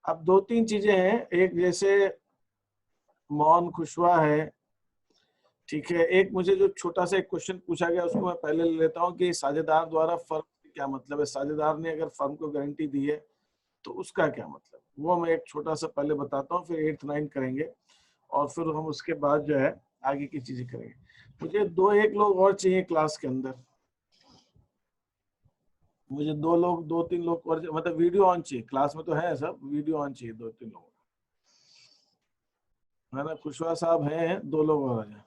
अब दो तीन चीजें हैं, एक जैसे मोहन कुशवाहा है, ठीक है। एक मुझे जो छोटा सा एक क्वेश्चन पूछा गया उसको मैं पहले ले लेता हूँ कि साझेदार द्वारा फर्म क्या मतलब है। साझेदार ने अगर फर्म को गारंटी दी है तो उसका क्या मतलब, वो मैं एक छोटा सा पहले बताता हूँ, फिर 8th 9th करेंगे और फिर हम उसके बाद जो है आगे की चीजें करेंगे। मुझे एक लोग और चाहिए क्लास के अंदर, मुझे 2 3 लोग और, मतलब वीडियो ऑन चाहिए क्लास में, तो है सब, वीडियो ऑन चाहिए 2 3 लोग, है ना। कुशवाहा साहब हैं, 2 लोग और आ जाए।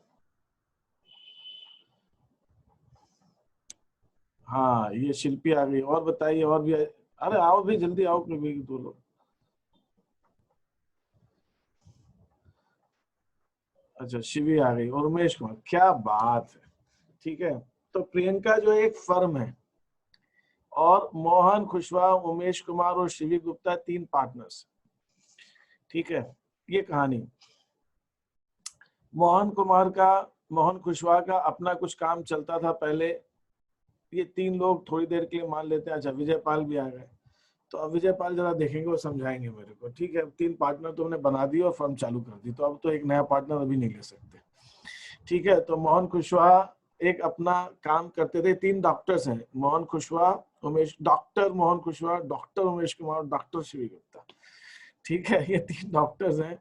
हाँ ये शिल्पी आ गई, और बताइए और भी अरे आओ भी, जल्दी आओ, कोई भी 2 लोग। अच्छा शिवी आ गई और उमेश कुमार, क्या बात है, ठीक है। तो प्रियंका जो एक फर्म है और मोहन कुशवाहा, उमेश कुमार और शिवी गुप्ता 3 पार्टनर्स, ठीक है। ये कहानी मोहन कुशवाहा का अपना कुछ काम चलता था पहले। ये 3 लोग थोड़ी देर के लिए मान लेते हैं, अच्छा विजय पाल भी आ गए, तो अब विजय पाल जरा देखेंगे, वो समझाएंगे मेरे को, ठीक है। 3 पार्टनर तो हमने बना दिए और फर्म चालू कर दी, तो अब तो एक नया पार्टनर अभी नहीं ले सकते, ठीक है। तो मोहन कुशवाहा एक अपना काम करते थे, 3 डॉक्टर्स हैं, Mohan Kushwaha, doctor Mohan Kushwaha, doctor Umesh Kumar, doctor Shivi Gupta, ठीक है। ये 3 डॉक्टर्स हैं,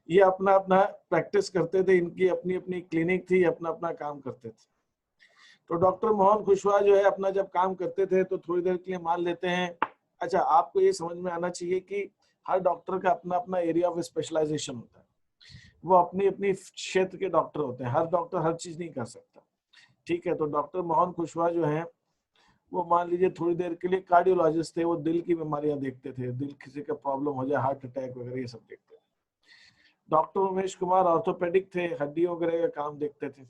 ये अपना अपना प्रैक्टिस करते थे, इनकी अपनी अपनी क्लिनिक थी, अपना अपना काम करते थे। तो डॉक्टर मोहन कुशवाहा जो है अपना जब काम करते थे तो थोड़ी देर के लिए मान लेते हैं, अच्छा आपको ये समझ में आना चाहिए कि हर डॉक्टर का अपना अपना एरिया ऑफ स्पेशलाइजेशन होता है, वो अपनी अपनी क्षेत्र के डॉक्टर होते हैं, हर डॉक्टर हर चीज नहीं कर सकता, ठीक है। तो डॉक्टर मोहन कुशवाहा जो है वो मान लीजिए थोड़ी देर के लिए कार्डियोलॉजिस्ट थे, वो दिल की बीमारियां देखते थे, दिल किसी का प्रॉब्लम हो जाए, हार्ट अटैक वगैरह ये सब देखते थे। डॉक्टर उमेश कुमार ऑर्थोपेडिक थे, हड्डियों वगैरह का काम देखते थे।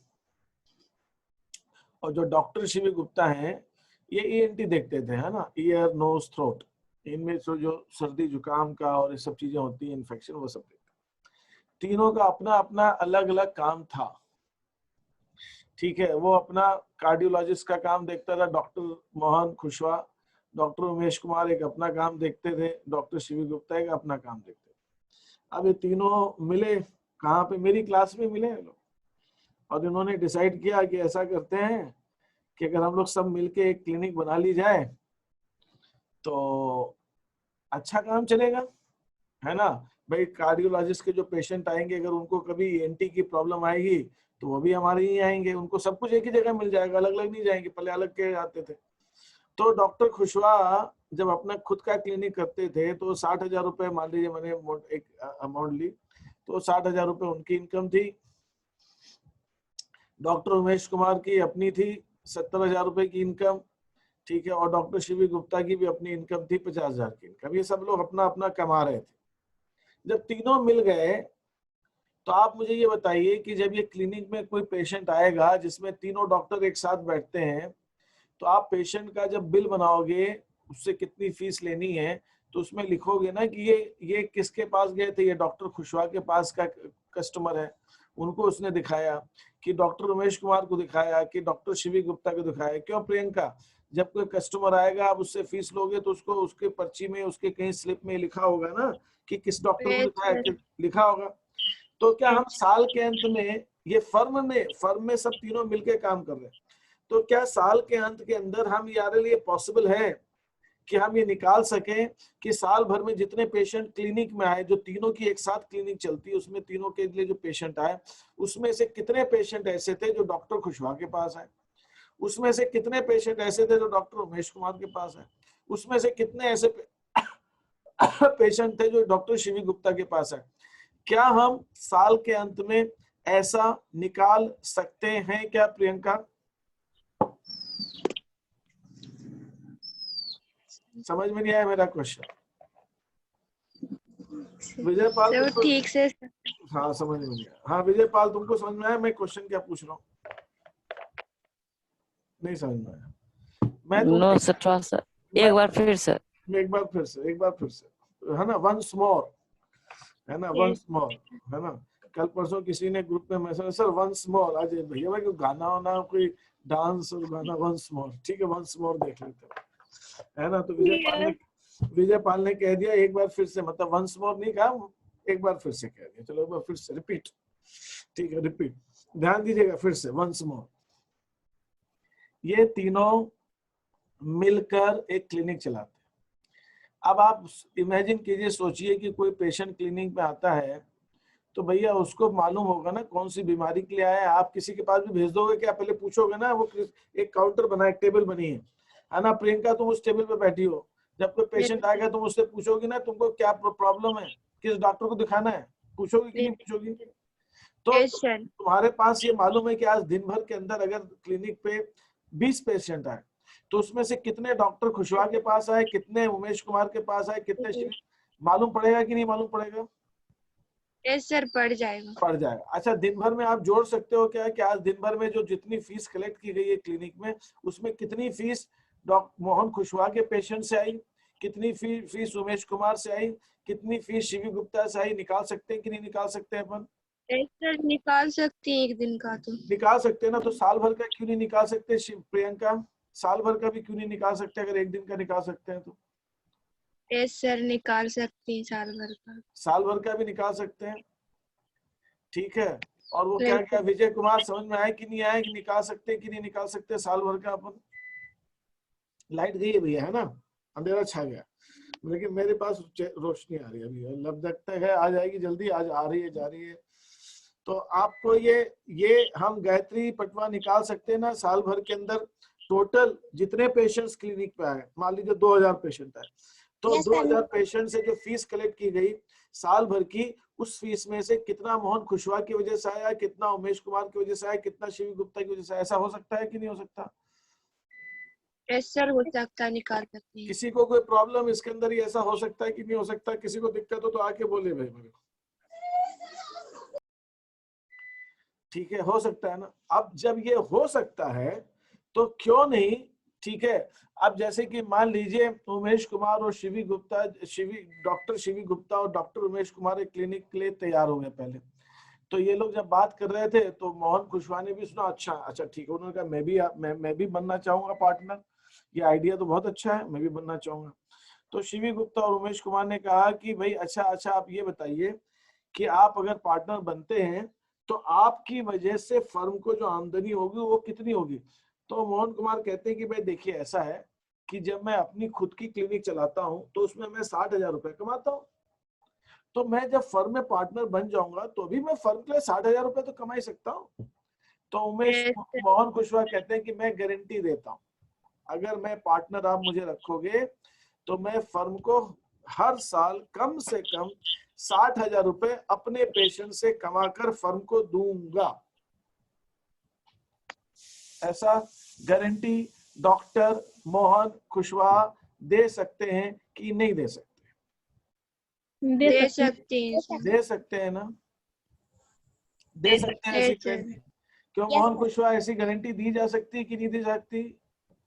और जो डॉक्टर शिवी गुप्ता हैं ये ईएनटी देखते थे, है ना, ईयर नोज थ्रोट, इनमें से जो सर्दी जुकाम का और ये सब चीजें होती हैं, इन्फेक्शन, वो सब देखते। तीनों का अपना अपना अलग अलग काम था, ठीक है। वो अपना कार्डियोलॉजिस्ट का काम देखता था डॉक्टर मोहन कुशवाहा, डॉक्टर उमेश कुमार एक अपना काम देखते थे, डॉक्टर शिवी गुप्ता एक अपना काम देखते थे। अब ये तीनों मिले कहाँ पे, मेरी क्लास में मिले लोग, और इन्होंने डिसाइड किया कि ऐसा करते हैं कि अगर हम लोग सब मिलके एक क्लिनिक बना ली जाए तो अच्छा काम चलेगा, है ना। भाई कार्डियोलॉजिस्ट के जो पेशेंट आएंगे, अगर उनको कभी एनटी की प्रॉब्लम आएगी तो वो भी हमारे ही आएंगे, उनको सब कुछ एक ही जगह मिल जाएगा, अलग अलग नहीं जाएंगे, पहले अलग के आते थे। तो डॉक्टर कुशवाहा जब अपना खुद का क्लिनिक करते थे तो 60,000 रुपए, मान लीजिए मैंने एक अमाउंट ली, तो 60,000 रुपए उनकी इनकम थी। डॉक्टर उमेश कुमार की अपनी थी 70,000 रुपए की इनकम, ठीक है। और डॉक्टर शिवी गुप्ता की भी अपनी इनकम थी 50,000 की इनकम। ये सब लोग अपना अपना कमा रहे थे। जब तीनों मिल गए तो आप मुझे ये बताइए कि जब ये क्लिनिक में कोई पेशेंट आएगा जिसमें तीनों डॉक्टर एक साथ बैठते हैं, तो आप पेशेंट का जब बिल बनाओगे, उससे कितनी फीस लेनी है, तो उसमें लिखोगे ना कि ये किसके पास गए थे, ये डॉक्टर कुशवाहा के पास का कस्टमर है, उनको उसने दिखाया, कि डॉक्टर उमेश कुमार को दिखाया, कि डॉक्टर शिवी गुप्ता को दिखाया। क्यों प्रियंका, जब कोई कस्टमर आएगा आप उससे फीस लोगे तो उसको उसके पर्ची में, उसके कहीं स्लिप में लिखा होगा ना कि किस डॉक्टर को दिखाया, लिखा होगा। तो क्या हम साल के अंत में, ये फर्म में सब तीनों मिलके काम कर रहे हैं, तो क्या साल के अंत के अंदर हम यारे लिए पॉसिबल है कि हम ये निकाल सकें कि साल भर में जितने पेशेंट क्लिनिक में आए, जो तीनों की एक साथ क्लिनिक चलती है, उसमें तीनों के लिए जो पेशेंट आए, उसमें से कितने पेशेंट ऐसे थे जो डॉक्टर कुशवाहा के पास आए, उसमें से कितने पेशेंट ऐसे थे जो डॉक्टर उमेश कुमार के पास आए, उसमें से कितने ऐसे पेशेंट थे जो डॉक्टर शिवी गुप्ता के पास आए। क्या हम साल के अंत में ऐसा निकाल सकते हैं क्या प्रियंका? समझ में नहीं आया मेरा क्वेश्चन? विजय पाल ठीक से, हाँ समझ में गया। हाँ विजय पाल, तुमको समझ में आया मैं क्वेश्चन क्या पूछ रहा हूँ? नहीं समझ में आया? मैं नो सर, थोड़ा सा एक बार फिर सर। एक बार फिर से, है ना, वंस मोर, है ना, वंस मोर, है ना। कल परसों किसी ने ग्रुप में मैसेज, सर वंस मोर, आज भैया भाई गाना वाना कोई डांस और गाना, वंस मोर, ठीक है, वंस मोर देख लेते हैं, है ना। तो विजय पाल ने विजय पाल ने कह दिया एक बार फिर से, मतलब वंस मोर नहीं कहा, एक बार फिर से कह दिया। चलो एक बार फिर से रिपीट, ठीक है रिपीट, ध्यान दीजिएगा फिर से, वंस मोर। ये तीनों मिलकर एक क्लिनिक चलाते हैं। अब आप इमेजिन कीजिए, सोचिए कि कोई पेशेंट क्लिनिक में आता है तो भैया उसको मालूम होगा ना कौन सी बीमारी के लिए आया है। आप किसी के पास भी भेज दोगे क्या, पहले पूछोगे ना, वो एक काउंटर बना, एक टेबल बनी है ना प्रियंका, तुम उस टेबल पे बैठी हो, जब कोई पेशेंट आएगा तुम उससे पूछोगी ना तुमको क्या प्रॉब्लम है, किस डॉक्टर को दिखाना है, पूछोगी कि नहीं पूछोगी? तो तुम्हारे पास ये मालूम है कि आज दिन भर के अंदर अगर क्लिनिक पे 20 पेशेंट आए तो उसमें से कितने डॉक्टर खुशवा के पास आए, कितने उमेश कुमार के पास आए, कितने मालूम पड़ेगा कि नहीं मालूम पड़ेगा? यस सर, पड़ जाएगा। पड़ जाएगा। अच्छा, दिन भर में आप जोड़ सकते हो क्या कि आज दिन भर में जो जितनी फीस कलेक्ट की गई है क्लिनिक में, उसमें कितनी फीस डॉक्टर मोहन कुशवाहा के पेशेंट से आई, कितनी फीस उमेश कुमार से आई, कितनी फीस शिवी गुप्ता से आई? निकाल सकते हैं कि नहीं निकाल सकते हैं अपन? यस सर, निकाल सकते हैं, एक दिन का तो निकाल सकते हैं ना। तो साल भर का क्यों नहीं निकाल सकते प्रियंका? साल भर का भी क्यों नहीं निकाल सकते अगर एक दिन का निकाल सकते हैं तो? यस सर, निकाल सकते हैं साल भर का। साल भर का भी निकाल सकते हैं, ठीक है। और वो क्या क्या विजय कुमार समझ में आया कि नहीं आया कि निकाल सकते हैं कि नहीं निकाल सकते साल भर का अपन? लाइट गई है भैया, है ना, अंधेरा छा गया, लेकिन मेरे पास रोशनी आ रही है अभी, लब लगता है आ जाएगी जल्दी, आज आ रही है जा रही है। तो आपको ये हम गायत्री पटवा निकाल सकते हैं ना साल भर के अंदर? टोटल जितने पेशेंट्स क्लिनिक पे आए, मान लीजिए 2000 पेशेंट आए, तो 2000 पेशेंट से जो फीस कलेक्ट की गई साल भर की, उस फीस में से कितना मोहन कुशवाहा की वजह से आया, कितना उमेश कुमार की वजह से आया, कितना शिवी गुप्ता की वजह से? ऐसा हो सकता है कि नहीं हो सकता? यस सर, हो सकता है, निकाल सकते हैं। किसी को कोई प्रॉब्लम इसके अंदर ही ऐसा हो सकता है कि नहीं हो सकता? किसी को दिक्कत हो तो आके बोले भाई मेरे को, ठीक है, हो सकता है ना। अब जब ये हो सकता है तो क्यों नहीं, ठीक है। अब जैसे कि मान लीजिए उमेश कुमार और शिवी गुप्ता, डॉक्टर शिवी गुप्ता और डॉक्टर उमेश कुमार एक क्लिनिक के लिए तैयार हो गए पहले, तो ये लोग जब बात कर रहे थे तो मोहन कुशवाहा ने भी सुना, अच्छा अच्छा ठीक है, उन्होंने कहा मैं भी बनना चाहूंगा पार्टनर, ये आइडिया तो बहुत अच्छा है, मैं भी बनना चाहूंगा। तो शिवी गुप्ता और उमेश कुमार ने कहा कि भाई अच्छा अच्छा, आप ये बताइए कि आप अगर पार्टनर बनते हैं तो आपकी वजह से फर्म को जो आमदनी होगी वो कितनी होगी? तो मोहन कुमार कहते हैं कि भाई देखिए ऐसा है कि जब मैं अपनी खुद की क्लिनिक चलाता हूं तो उसमें मैं 60,000 रुपए कमाता हूं, तो मैं जब फर्म में पार्टनर बन जाऊंगा तो भी मैं फर्म के लिए 60,000 रुपए तो कमा ही सकता हूँ। तो उमेश मोहन कुशवाहा कहते हैं कि मैं गारंटी देता हूँ, अगर मैं पार्टनर आप मुझे रखोगे तो मैं फर्म को हर साल कम से कम 60,000 रुपए अपने पेशेंट से कमाकर फर्म को दूंगा। ऐसा गारंटी डॉक्टर मोहन कुशवाहा दे सकते हैं कि नहीं दे सकते? दे सकते हैं। दे सकते हैं ना, दे सकते हैं ऐसी गारंटी? क्यों मोहन कुशवाहा ऐसी गारंटी दी जा सकती है कि नहीं दी जा सकती?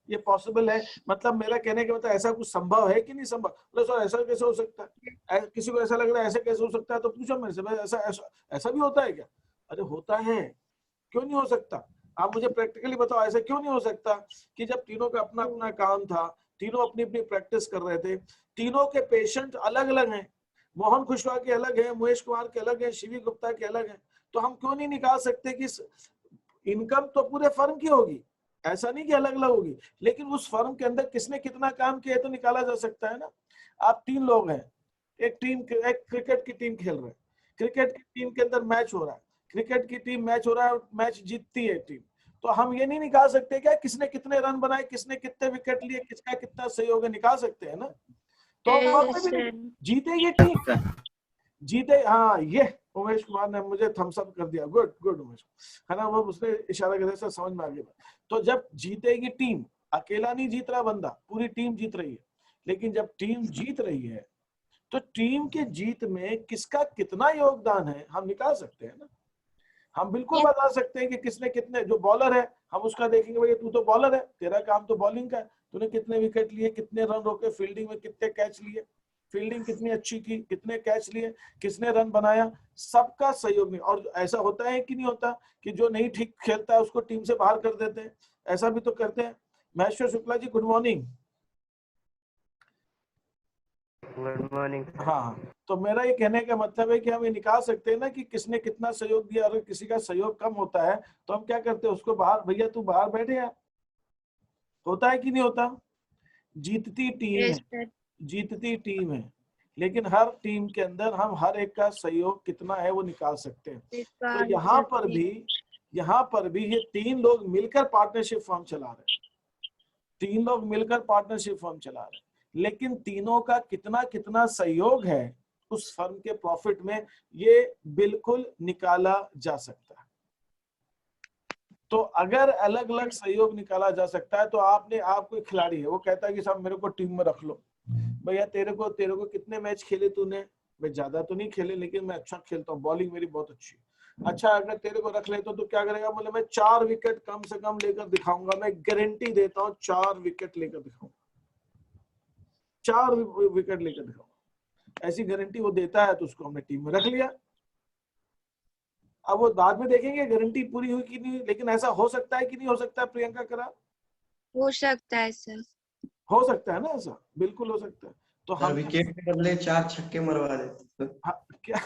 ये पॉसिबल है, मतलब मेरा कहने का मतलब ऐसा कुछ संभव है कि नहीं संभव? बोले सर ऐसा कैसे हो सकता है, किसी को ऐसा लग रहा है ऐसे कैसे हो सकता है, तो पूछो मेरे से, ऐसा ऐसा ऐसा भी होता है क्या? अरे होता है, क्यों नहीं हो सकता? आप मुझे प्रैक्टिकली बताओ ऐसा क्यों नहीं हो सकता कि जब तीनों का अपना अपना काम था, तीनों अपनी अपनी प्रैक्टिस कर रहे थे, तीनों के पेशेंट अलग अलग हैं, मोहन कुशवाहा के अलग है, मुकेश कुमार के अलग है, शिवी गुप्ता के अलग है, तो हम क्यों नहीं निकाल सकते कि इनकम तो पूरे फर्म की होगी, ऐसा नहीं कि अलग अलग होगी, लेकिन उस फर्म के अंदर किसने कितना काम किया है तो निकाला जा सकता है ना। आप 3 लोग हैं, एक क्रिकेट की टीम खेल रहे हैं, क्रिकेट की टीम के अंदर मैच हो रहा है, क्रिकेट की टीम मैच हो रहा है, मैच जीतती है टीम, तो हम ये नहीं निकाल सकते क्या किसने कितने रन बनाए, किसने कितने विकेट लिए, किसका कितना सहयोग है? निकाल सकते हैं ना। तो जीतेगी टीम, जीते, हाँ ये उमेश कुमार ने मुझे थम्स अप कर दिया, गुड गुड उमेश, है ना, वो उसने इशारा कर दिया, समझ में आ गया। तो जब जीतेगी टीम, अकेला नहीं जीत रहा बंदा, पूरी टीम जीत रही है, लेकिन जब टीम जीत रही है तो टीम के जीत में किसका कितना योगदान है हम निकाल सकते हैं ना। हम बिल्कुल बता सकते हैं कि किसने कितने, जो बॉलर है हम उसका देखेंगे, भाई तू तो बॉलर है, तेरा काम तो बॉलिंग का है, तूने कितने विकेट लिए, कितने रन रोके, फील्डिंग में कितने कैच लिए, फील्डिंग कितनी अच्छी की, कितने कैच लिए, किसने रन बनाया, सबका सहयोग नहीं। और ऐसा होता है कि नहीं होता कि जो नहीं ठीक खेलता है उसको टीम से बाहर कर देते हैं, ऐसा भी तो करते हैं। Maheshwar Shukla ji good morning. Good morning. हाँ, तो मेरा ये कहने का मतलब है कि हम ये निकाल सकते हैं ना कि किसने कितना सहयोग दिया। अगर किसी का सहयोग कम होता है तो हम क्या करते हैं, उसको बाहर, भैया तू बाहर बैठे यार, होता है कि नहीं होता? जीतती टीम यस है, सर। जीतती टीम है, लेकिन हर टीम के अंदर हम हर एक का सहयोग कितना है वो निकाल सकते हैं। तो यहाँ पर भी ये 3 लोग मिलकर पार्टनरशिप फर्म चला रहे हैं, 3 लोग मिलकर पार्टनरशिप फर्म चला रहे हैं, लेकिन तीनों का कितना कितना सहयोग है उस फर्म के प्रॉफिट में, ये बिल्कुल निकाला जा सकता है। तो अगर अलग अलग सहयोग निकाला जा सकता है तो आप कोई खिलाड़ी है, वो कहता है कि साहब मेरे को टीम में रख लो। भैया तेरे को कितने मैच खेले तूने? मैं ज्यादा तो नहीं खेले, लेकिन मैं अच्छा खेलता हूँ, बॉलिंग मेरी बहुत अच्छी है। अच्छा, अगर तेरे को रख ले तो क्या करेगा? बोले मैं 4 विकेट कम से कम लेकर दिखाऊंगा, मैं गारंटी देता हूँ 4 विकेट लेकर दिखाऊंगा, 4 विकेट लेकर दिखाऊंगा। ऐसी गारंटी वो देता है तो उसको हमने टीम में रख लिया। अब वो बाद में देखेंगे गारंटी पूरी हुई कि नहीं, लेकिन ऐसा हो सकता है कि नहीं हो सकता है प्रियंका करा? हो सकता है सर। हो सकता है ना, ऐसा बिल्कुल हो सकता है। तो सर हम विकेट के बदले 4 छक्के मरवा देते। क्या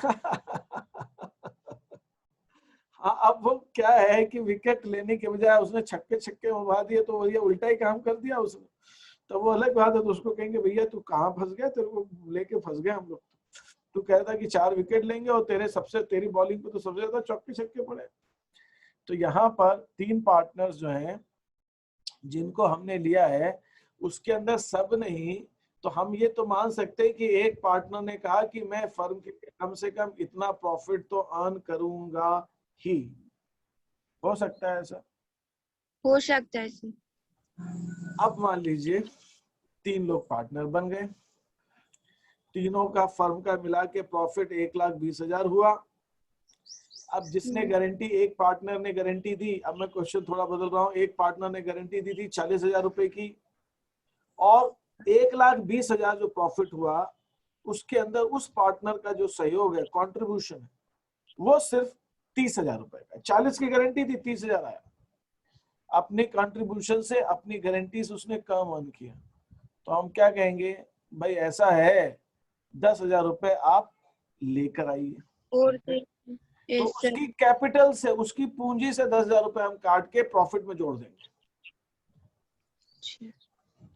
हाँ, अब वो क्या है कि विकेट लेने के बजाय उसने छक्के छक्के मरवा दिए, तो वो ये उल्टा ही काम कर दिया उसने। तो वो अलग बात है, तो उसको कहेंगे भैया तू कहाँ फंस गया, तेरे को लेके फंस गए हम लोग। तू कह रहा था कि 4 विकेट लेंगे और तेरी बॉलिंग पे तो सबसे ज्यादा चौके छक्के पड़े। तो यहाँ पर 3 पार्टनर्स जो हैं जिनको हमने लिया है, उसके अंदर सब नहीं, तो हम ये तो मान सकते हैं कि एक पार्टनर ने कहा कि मैं फर्म के लिए कम से कम इतना प्रॉफिट तो अर्न करूंगा ही। हो सकता है ऐसा? हो सकता है सर। अब मान लीजिए 3 लोग पार्टनर बन गए, तीनों का फर्म का मिला के प्रॉफिट 1,20,000 हुआ। अब जिसने गारंटी, एक पार्टनर ने गारंटी दी, अब मैं क्वेश्चन थोड़ा बदल रहा हूँ, एक पार्टनर ने गारंटी दी थी 40,000 रुपए की, और 1,20,000 जो प्रॉफिट हुआ उसके अंदर उस पार्टनर का जो सहयोग है, कंट्रीब्यूशन है, वो सिर्फ 30,000 रुपए का। 40 की गारंटी थी, 30,000 आया। अपने कंट्रीब्यूशन से, अपनी गारंटी से उसने कम अर्न किया। तो हम क्या कहेंगे, भाई ऐसा है 10,000 रुपए आप लेकर आइए। और तो यस सर। उसकी कैपिटल से, उसकी पूंजी से 10,000 रुपए हम काट के प्रॉफिट में जोड़ देंगे।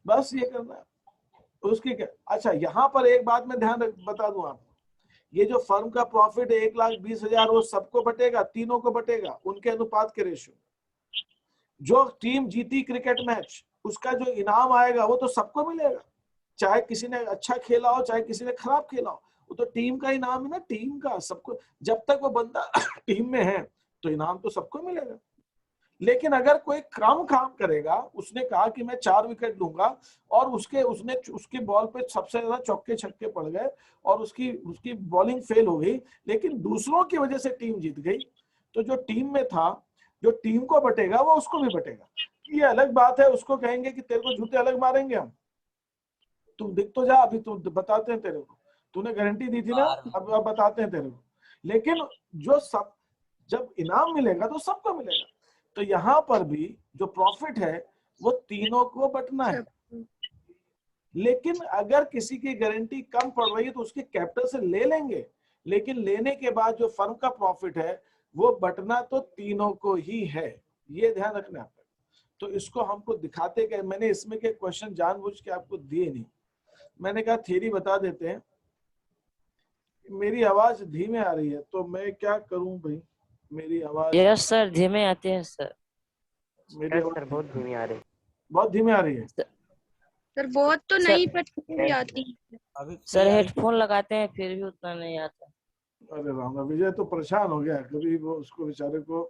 बस ये करना है उसकी क्या। अच्छा, यहाँ पर एक बात मैं बता दूं आपको, ये जो फर्म का प्रॉफिट है 1,20,000, वो सबको बटेगा, तीनों को बटेगा, उनके अनुपात के रेशियो। जो टीम जीती क्रिकेट मैच, उसका जो इनाम आएगा वो तो सबको मिलेगा, चाहे किसी ने अच्छा खेला हो चाहे किसी ने खराब खेला हो, वो तो टीम का इनाम है ना, टीम का सबको। जब तक वो बंदा टीम में है तो इनाम तो सबको मिलेगा। लेकिन अगर कोई कम काम करेगा, उसने कहा कि मैं 4 विकेट लूंगा, और उसकी बॉल पे सबसे ज्यादा चौके छक्के पड़ गए और उसकी बॉलिंग फेल हो गई, लेकिन दूसरों की वजह से टीम जीत गई, तो जो टीम में था, जो टीम को बटेगा वो उसको भी बटेगा। ये अलग बात है, उसको कहेंगे कि तेरे को जूते अलग मारेंगे हम, तू दिख तो जा, अभी तू बताते हैं तेरे को, तूने गारंटी दी थी ना, अब बताते हैं तेरे को। लेकिन जब इनाम मिलेगा तो सबको मिलेगा। तो यहाँ पर भी जो प्रॉफिट है वो तीनों को बटना है। लेकिन अगर किसी की गारंटी कम पड़ रही है तो उसके कैपिटल से ले लेंगे, लेकिन लेने के बाद जो फर्म का प्रॉफिट है वो बटना तो तीनों को ही है, ये ध्यान रखना है। तो इसको हमको दिखाते गए, मैंने इसमें के क्वेश्चन जानबूझ के आपको दिए नहीं, मैंने कहा थ्योरी बता देते हैं। मेरी आवाज धीमे आ रही है तो मैं क्या करूं भाई, मेरी आवाज। यस सर, धीमे आते हैं सर। मेरी सर बहुत धीमी आ रही। बहुत धीमे आ रही है। सर बहुत तो नहीं, पर थोड़ी आती है। सर हेडफोन लगाते हैं फिर भी उतना नहीं आता। अरे राम, विजय तो परेशान हो गया, कभी वो उसको बेचारे को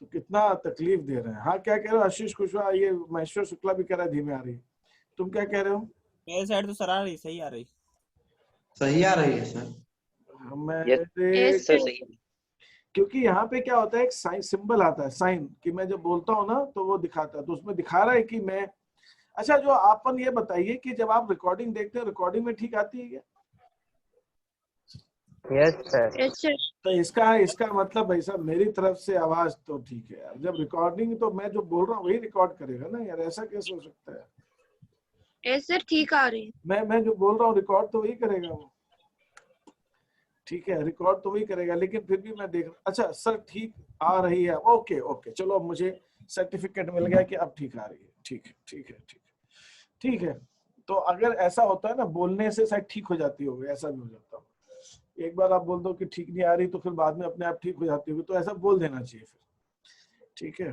तो कितना तकलीफ दे रहे हैं। हाँ, क्या कह रहे हो आशीष कुशवाहा? ये महेश्वर शुक्ला भी कह रहा है धीमे आ रही है, तुम क्या कह रहे हो? मेरे साइड तो सर आ रही, सही आ रही। सही आ रही है सर। Yes sir. क्योंकि यहाँ पे क्या होता है, एक साइन सिंबल आता है, साइन, कि मैं जब बोलता हूँ ना तो वो दिखाता है, तो उसमें दिखा रहा है कि मैं। अच्छा, जो आपन ये बताइए कि जब आप रिकॉर्डिंग देखते हैं, रिकॉर्डिंग में ठीक आती है क्या? Yes sir. Yes sir. तो इसका मतलब भाई साहब मेरी तरफ से आवाज तो ठीक है यार। जब रिकॉर्डिंग, तो मैं जो बोल रहा हूँ वही रिकॉर्ड करेगा ना यार, ऐसा कैसे हो सकता है? यस सर ठीक आ रही है। मैं जो बोल रहा हूँ रिकॉर्ड तो वही करेगा वो, ठीक है, रिकॉर्ड तो वही करेगा, लेकिन फिर भी मैं देख रहा। अच्छा सर ठीक आ रही है, ओके ओके, चलो अब मुझे सर्टिफिकेट मिल गया कि अब ठीक आ रही है, ठीक है ठीक है ठीक है ठीक है। तो अगर ऐसा होता है ना, बोलने से शायद ठीक हो जाती होगी, ऐसा भी हो जाता है। एक बार आप बोल दो कि ठीक नहीं आ रही तो फिर बाद में अपने आप ठीक हो जाती होगी, तो ऐसा बोल देना चाहिए फिर, ठीक है।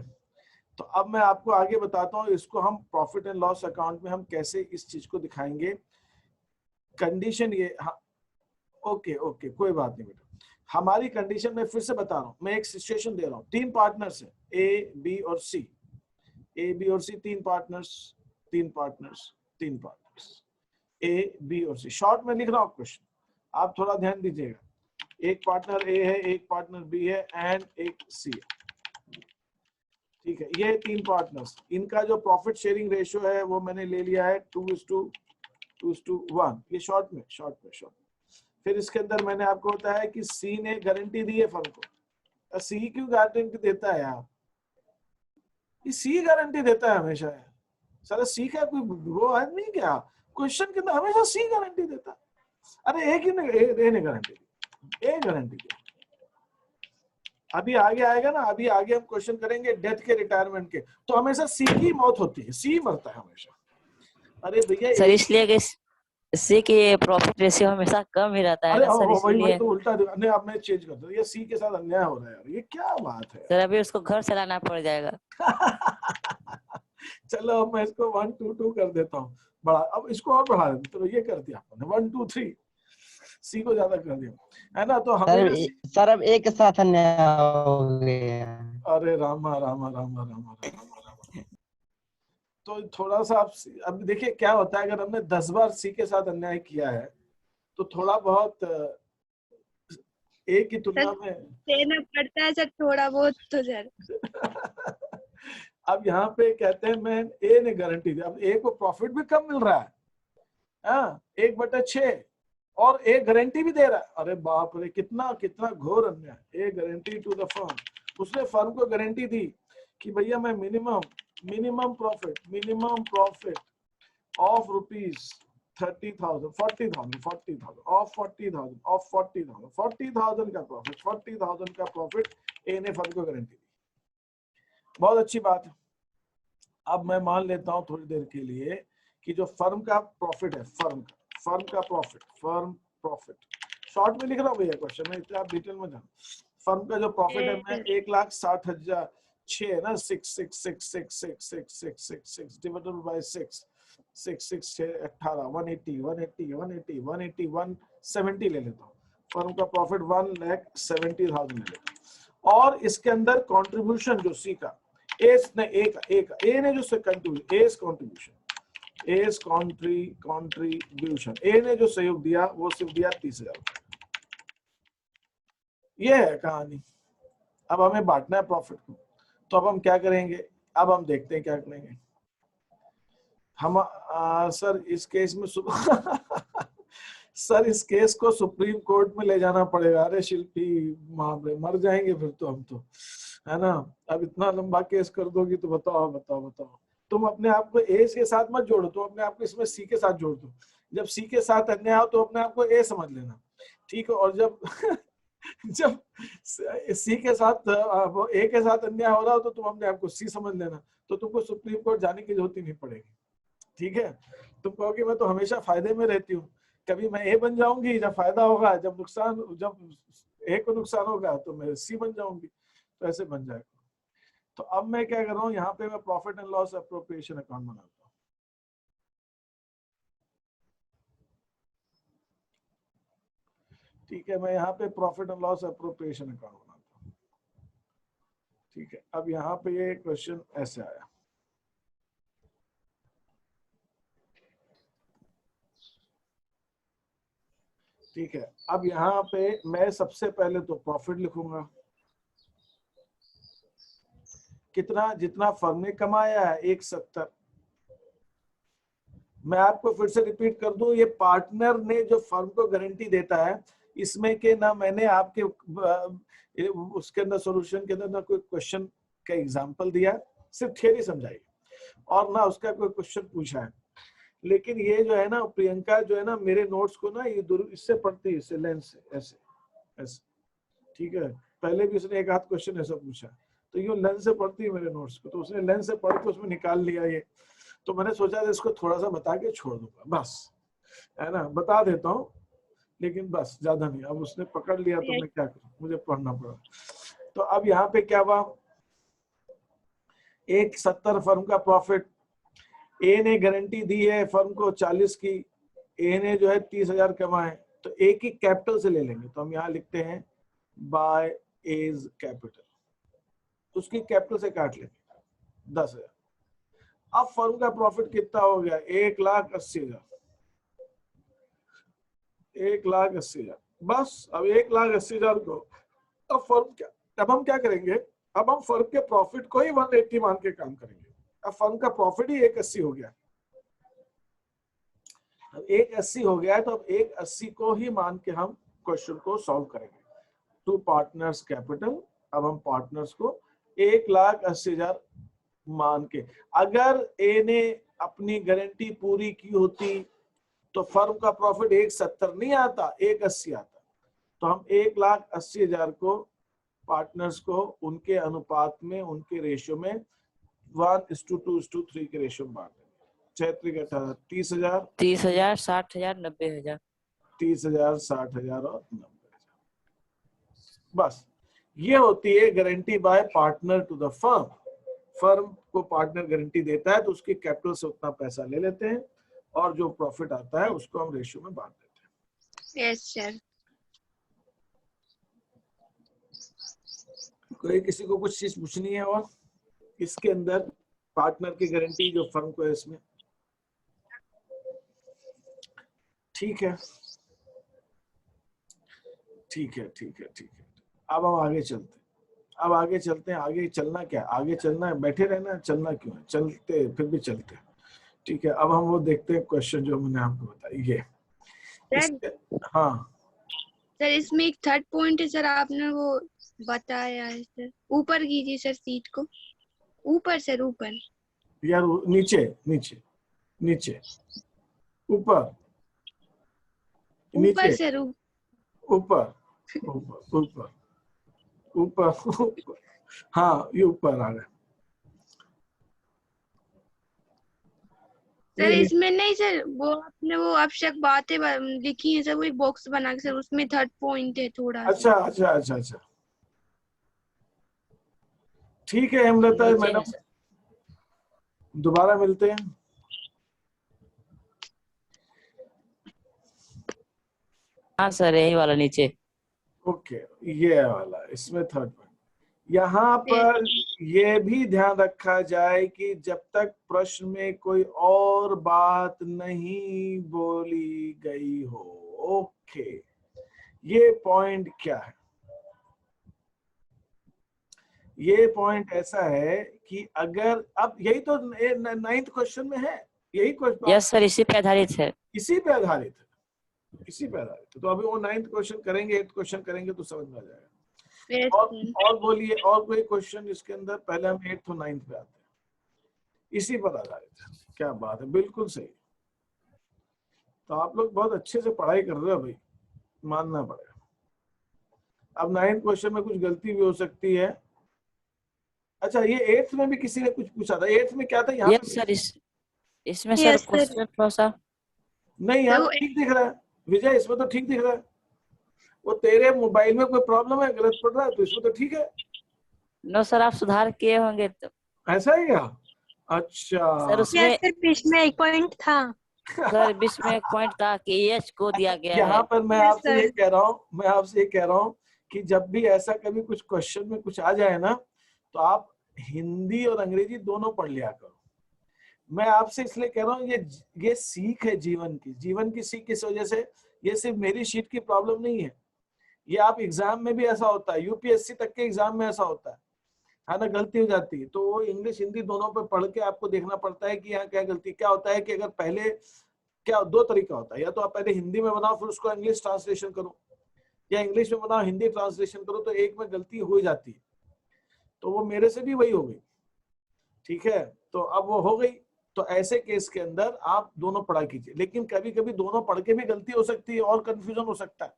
तो अब मैं आपको आगे बताता हूँ, इसको हम प्रॉफिट एंड लॉस अकाउंट में हम कैसे इस चीज को दिखाएंगे। कंडीशन ये, हाँ ओके ओके कोई बात नहीं बेटा, हमारी कंडीशन में फिर से बता रहा हूँ, मैं एक सिचुएशन दे रहा हूँ, 3 पार्टनर्स है ए बी और सी, ए बी और C 3 partners, 3 partners, 3 partners, A B और सी। शॉर्ट में लिख रहा हूँ क्वेश्चन, आप थोड़ा ध्यान दीजिएगा। एक पार्टनर ए है, एक पार्टनर बी है एंड एक सी है, ठीक है। ये 3 पार्टनर्स, इनका जो प्रॉफिट शेयरिंग रेशियो है वो मैंने ले लिया है 2:1। ये शॉर्ट में। फिर इसके अंदर मैंने आपको बताया कि सी ने गारंटी दी है फर्म को। सी क्यों गारंटी देता है यार, ये सी गारंटी देता है हमेशा है सर, सी का कोई वो है नहीं क्या, क्वेश्चन के अंदर हमेशा सी गारंटी देता है। अरे ए ने गारंटी दी, ए गारंटी दी। अभी आगे आएगा ना, अभी आगे हम क्वेश्चन करेंगे डेथ के, रिटायरमेंट के, तो हमेशा सी की मौत होती है, सी मरता है हमेशा। अरे भैया सर इसलिए कि सी की प्रॉफिट रेशियो हमेशा कम ही रहता है अरे ना सर, वही इसीलिए। तो उल्टा नहीं, अब मैं चेंज कर दूं, ये सी के साथ अन्याय हो रहा है यार, ये क्या बात है। सर अभी उसको घर चलाना पड़ जाएगा। चलो अब मैं इसको 1 2 2 कर देता हूँ बड़ा, अब इसको और बढ़ा देते, तो ये कर दिया आपने 1 2 3, सी को ज्यादा कर दिया है ना, तो हमें सर अब एक साथ अन्याय हो गया। अरे रामा रामा रामा रामा रामा। तो थोड़ा सा आप अब देखिए क्या होता है, अगर हमने 10 बार सी के साथ अन्याय किया है तो थोड़ा बहुत ए की तुलना में देना पड़ता है सर थोड़ा बहुत तो सर। अब यहाँ पे कहते हैं मैं ए ने गारंटी दी, अब ए को प्रॉफिट भी कम मिल रहा है, हाँ 1/6, और ए गारंटी भी दे रहा है। अरे बाप रे, कितना कितना घोर अन्याय। A guarantee to the firm, उसने फर्म को गारंटी दी कि भैया मैं minimum profit of rupees 30,000 40,000 of 40,000 का प्रॉफिट, 40,000 का प्रॉफिट ए ने फर्म को गारंटी दी। बहुत अच्छी बात है। अब मैं मान लेता हूं थोड़ी देर के लिए कि जो फर्म का प्रॉफिट है, फर्म का प्रॉफिट शॉर्ट में लिख रहा हूँ भैया क्वेश्चन में, इतना आप डिटेल में जानो। फर्म का जो प्रॉफिट है मैं 1,60,000 है ना, 6 डिवाइडेड बाय 6 18 180 170 ले लेता हूँ। फर्म का प्रॉफिट 1,70,000 ले लेता हूँ, और इसके अंदर कंट्रीब्यूशन जो सी का ए ने जो कंट्रीब्यूशन ए ने जो सहयोग दिया वो सिर्फ दिया 30,000। ये है कहानी। अब हमें बांटना है प्रॉफिट को, तो अब हम क्या करेंगे, अब हम देखते हैं क्या करेंगे हम। सर इस केस में सर इस केस को सुप्रीम कोर्ट में ले जाना पड़ेगा। अरे शिल्पी मर जाएंगे फिर तो हम तो, है ना। अब इतना लंबा केस कर दोगी तो बताओ। तुम अपने आप को ए के साथ मत जोड़ो, तुम अपने आप को इसमें सी के साथ जोड़ दो। जब सी के साथ अन्याय हो तो अपने आप को ए समझ लेना, ठीक है। और जब जब सी के साथ ए के साथ अन्याय हो रहा हो तो तुम अपने आप को सी समझ लेना, तो तुमको सुप्रीम कोर्ट जाने की जरूरत ही नहीं पड़ेगी, ठीक है। तुम कहोगे मैं तो हमेशा फायदे में रहती हूँ, कभी मैं ए बन जाऊंगी जब फायदा होगा, जब ए को नुकसान होगा तो मैं सी बन जाऊंगी, तो ऐसे बन जाएगा। तो अब मैं क्या कर रहा हूँ, यहाँ पे मैं profit and loss appropriation account बनाता हूँ, ठीक है। मैं यहाँ पे profit and loss appropriation account बनाता हूँ, ठीक है। अब यहाँ पे ये क्वेश्चन ऐसे आया, ठीक है। अब यहाँ पे मैं सबसे पहले तो प्रॉफिट लिखूंगा, कितना, जितना फर्म ने कमाया है 170। मैं आपको फिर से रिपीट कर दूं, ये पार्टनर ने जो फर्म को गारंटी देता है, इसमें के ना मैंने आपके उसके अंदर सॉल्यूशन के अंदर ना कोई क्वेश्चन का एग्जांपल दिया, सिर्फ थियरी समझाई, और ना उसका कोई क्वेश्चन पूछा है। लेकिन ये जो है ना प्रियंका जो है ना मेरे नोट्स को ना ये इससे पढ़ती है, इससे लेंस से ऐसे ऐसे, ठीक है। पहले भी उसने एक आध क्वेश्चन ऐसा पूछा तो यूं लेंस से पढ़ती है मेरे नोट्स को, तो उसने लेंस से पढ़ के उसमें निकाल लिया ये। तो मैंने सोचा था इसको थोड़ा सा बता के छोड़ दूंगा, बस है ना, बता देता हूँ लेकिन बस ज्यादा नहीं। अब उसने पकड़ लिया तो मैं क्या करूं, मुझे पढ़ना पड़ा। तो अब यहाँ पे क्या हुआ, एक 70 फर्म का प्रॉफिट, ए ने गारंटी दी है फर्म को 40 की, ए ने जो है 30,000 कमाए, तो ए की कैपिटल से ले लेंगे। तो हम यहाँ लिखते हैं बाय एज कैपिटल, उसकी कैपिटल से काट लेंगे 10,000। अब फर्म का प्रॉफिट कितना हो गया, 1,80,000, 1,80,000। बस अब 1,80,000 को अब फर्म क्या, अब हम क्या करेंगे, अब हम फर्म के प्रॉफिट को ही 180 मान के काम करेंगे। अब फर्म का प्रॉफिट ही 180 हो गया, अब 180 हो गया है, तो अब 180 को ही मान के हम क्वेश्चन को सॉल्व करेंगे। टू पार्टनर्स कैपिटल, अब हम पार्टनर्स को 1,80,000 मान के, अगर ए ने अपनी गारंटी पूरी की होती तो फर्म का प्रॉफिट 170 नहीं आता, 180 आता। तो हम 1,80,000 को पार्टनर्स को उनके अनुपात में, उनके रेशियो में 1:2:3 के रेशियो में बांट देंगे। 6 30,000, 30,000, 60,000, 90,000। 30,000, 60,000 और 90,000। बस ये होती है guarantee by partner to the firm. Firm को पार्टनर गारंटी देता है तो उसकी कैपिटल से उतना पैसा ले लेते हैं और जो प्रॉफिट आता है उसको हम रेशियो में बांट देते हैं। Yes sir. कोई किसी को कुछ चीज पूछनी है और इसके अंदर पार्टनर की गारंटी जो फर्म को है इसमें, ठीक है ठीक है ठीक है ठीक है। अब हम आगे चलते हैं, अब आगे चलते हैं। आगे चलना क्या, आगे चलना है, बैठे रहना है, चलना क्यों है, चलते फिर भी चलते हैं, ठीक है। अब हम वो देखते हैं क्वेश्चन जो मैंने आपको बताया ये हाँ सर इसमें एक थर्ड पॉइंट है सर, आपने वो बताया है सर, ऊपर कीजिए सर सीट को, ऊपर सर, ऊपर यार, नीचे नीचे नीचे, ऊपर ऊपर नीचे, सर, ऊपर ऊपर ऊपर ऊपर, हाँ ये ऊपर आ गया सर। इसमें नहीं सर, वो आपने वो आवश्यक बातें लिखी है सर, वो एक बॉक्स बना के सर, उसमें थर्ड पॉइंट है थोड़ा सा। अच्छा अच्छा अच्छा अच्छा, ठीक है हेमलता नीचे मैडम, है सर। दोबारा मिलते हैं। हाँ सर, यही वाला नीचे। ओके, ये वाला, इसमें थर्ड पॉइंट। यहाँ पर ये भी ध्यान रखा जाए कि जब तक प्रश्न में कोई और बात नहीं बोली गई हो। ओके, ये पॉइंट क्या है, ये पॉइंट ऐसा है कि अगर अब यही तो 9th क्वेश्चन में है, यही क्वेश्चन यस सर, इसी पे आधारित है। इसी पे आधारित है, इसी पे आधारित है। तो अभी वो 9th क्वेश्चन करेंगे, 8th क्वेश्चन करेंगे तो समझ में आ जाएगा। और बोलिए, और कोई क्वेश्चन इसके अंदर, पहले हम 8th और 9th पे आते हैं, इसी पर आधारित है। क्या बात है, बिल्कुल सही। तो आप लोग बहुत अच्छे से पढ़ाई कर रहे हो भाई, मानना पड़ेगा। अब 9th क्वेश्चन में कुछ गलती भी हो सकती है। अच्छा, ये 8th में भी किसी ने कुछ पूछा था, 8th में क्या था यहाँ यस सर, इसमें सर Yes, sir. क्वेश्चन थोड़ा सा नहीं, यहाँ तो ठीक दिख रहा है विजय, इसमें तो ठीक दिख रहा है। वो तेरे मोबाइल में कोई प्रॉब्लम है, गलत पढ़ रहा है, तो इसमें तो ठीक है। नो सर, आप सुधार किए होंगे तो। ऐसा ही क्या, अच्छा सर उसमें सर बीच में एक पॉइंट था सर बीच में एक पॉइंट था कि एच को दिया गया है। यहाँ पर मैं Yes, आपसे ये कह रहा हूँ, मैं आपसे ये कह रहा हूँ कि जब भी ऐसा कभी कुछ क्वेश्चन में कुछ आ जाए ना, तो आप हिंदी और अंग्रेजी दोनों पढ़ लिया करो। मैं आपसे इसलिए कह रहा हूँ, ये सीख है जीवन की सीख। इस वजह से ये सिर्फ मेरी शीट की प्रॉब्लम नहीं है, ये आप एग्जाम में भी ऐसा होता है, यूपीएससी तक के एग्जाम में ऐसा होता है ना, गलती हो जाती है। तो वो इंग्लिश हिंदी दोनों पे पढ़ के आपको देखना पड़ता है कि यहाँ क्या गलती, क्या होता है कि अगर पहले क्या, दो तरीका होता है, या तो आप पहले हिंदी में बनाओ फिर उसको इंग्लिश ट्रांसलेशन करो, या इंग्लिश में बनाओ हिंदी ट्रांसलेशन करो, तो एक में गलती हो जाती है। तो वो मेरे से भी वही हो गई, ठीक है। तो अब वो हो गई, तो ऐसे केस के अंदर आप दोनों पढ़ा कीजिए, लेकिन कभी कभी दोनों पढ़ के भी गलती हो सकती है और कंफ्यूजन हो सकता है।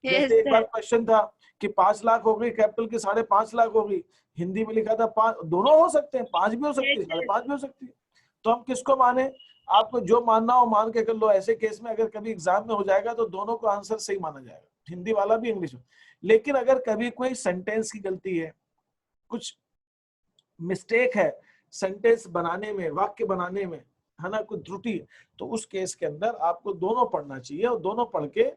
जैसे एक बार क्वेश्चन था कि 5 लाख हो गई कैपिटल की 5.5 लाख हो गई, हिंदी में लिखा था 5, दोनों हो सकते हैं, 5 भी हो सकती है 5.5 भी हो सकती है। तो हम किसको माने? आपको जो मानना हो मान के कर लो। ऐसे केस में अगर कभी एग्जाम में हो जाएगा तो दोनों को आंसर सही माना जाएगा, हिंदी वाला भी इंग्लिश में। लेकिन अगर कभी कोई सेंटेंस की गलती है, कुछ मिस्टेक है सेंटेंस बनाने में, वाक्य बनाने में, है ना, कुछ त्रुटि, तो उस केस के अंदर आपको दोनों पढ़ना चाहिए और दोनों पढ़ के